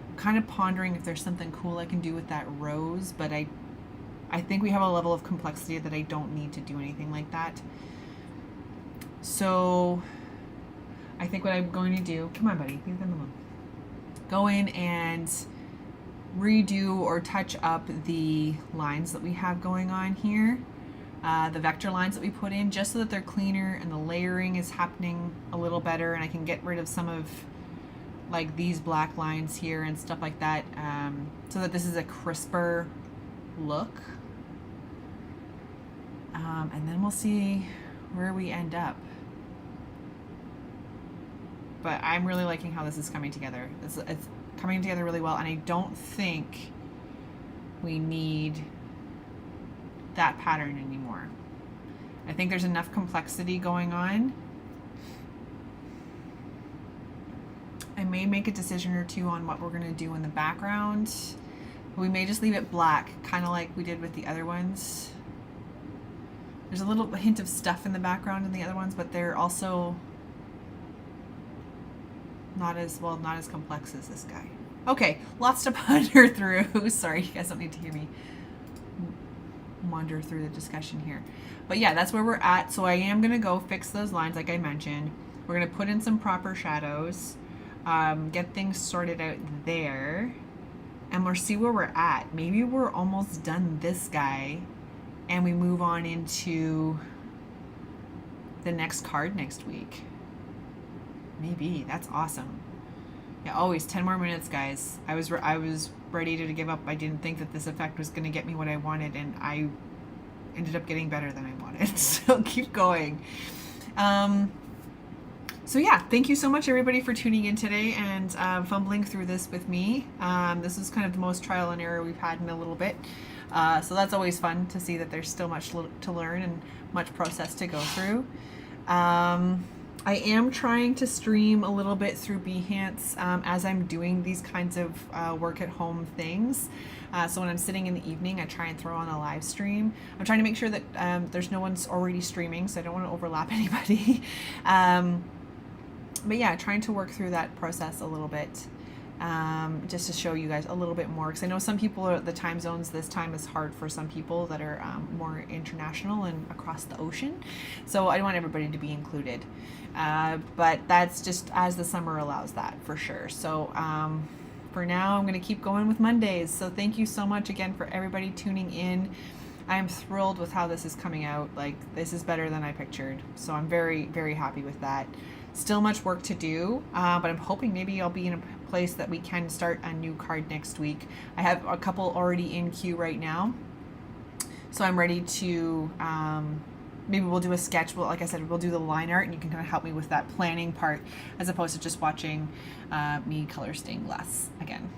S1: I'm kind of pondering if there's something cool I can do with that rose, but I think we have a level of complexity that I don't need to do anything like that. So I think what I'm going to do, come on buddy, leave them alone. Go in and redo or touch up the lines that we have going on here, the vector lines that we put in, just so that they're cleaner and the layering is happening a little better, and I can get rid of some of like these black lines here and stuff like that, so that this is a crisper look. And then we'll see where we end up. But I'm really liking how this is coming together. It's coming together really well, and I don't think we need that pattern anymore. I think there's enough complexity going on. I may make a decision or two on what we're going to do in the background. We may just leave it black, kind of like we did with the other ones. There's a little hint of stuff in the background in the other ones, but they're also not as complex as this guy. Okay, lots to ponder through. Sorry, you guys don't need to hear me wander through the discussion here. But yeah, that's where we're at. So I am going to go fix those lines like I mentioned. We're going to put in some proper shadows, get things sorted out there, and we'll see where we're at. Maybe we're almost done this guy and we move on into the next card next week. Maybe. That's awesome. Yeah, always 10 more minutes, guys. I was ready to give up. I didn't think that this effect was going to get me what I wanted, and I ended up getting better than I wanted. So keep going. So yeah, thank you so much everybody for tuning in today and fumbling through this with me. This is kind of the most trial and error we've had in a little bit. So that's always fun to see that there's still much to learn and much process to go through. I am trying to stream a little bit through Behance as I'm doing these kinds of work at home things. So when I'm sitting in the evening, I try and throw on a live stream. I'm trying to make sure that there's no one's already streaming, so I don't want to overlap anybody. But yeah, trying to work through that process a little bit, just to show you guys a little bit more, because I know some people, the time zones this time is hard for some people that are more international and across the ocean. So I want everybody to be included. But that's just as the summer allows that, for sure. So for now, I'm going to keep going with Mondays. So thank you so much again for everybody tuning in. I'm thrilled with how this is coming out. Like, this is better than I pictured. So I'm very, very happy with that. Still much work to do, but I'm hoping maybe I'll be in a place that we can start a new card next week. I have a couple already in queue right now, so I'm ready to maybe we'll do a sketch. Well, like I said, we'll do the line art, and you can kind of help me with that planning part as opposed to just watching me color stained glass again.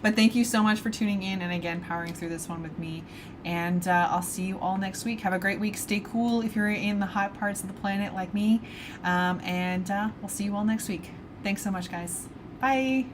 S1: But thank you so much for tuning in and again powering through this one with me, and I'll see you all next week. Have a great week. Stay cool if you're in the hot parts of the planet like me, and we'll see you all next week. Thanks so much, guys. Bye.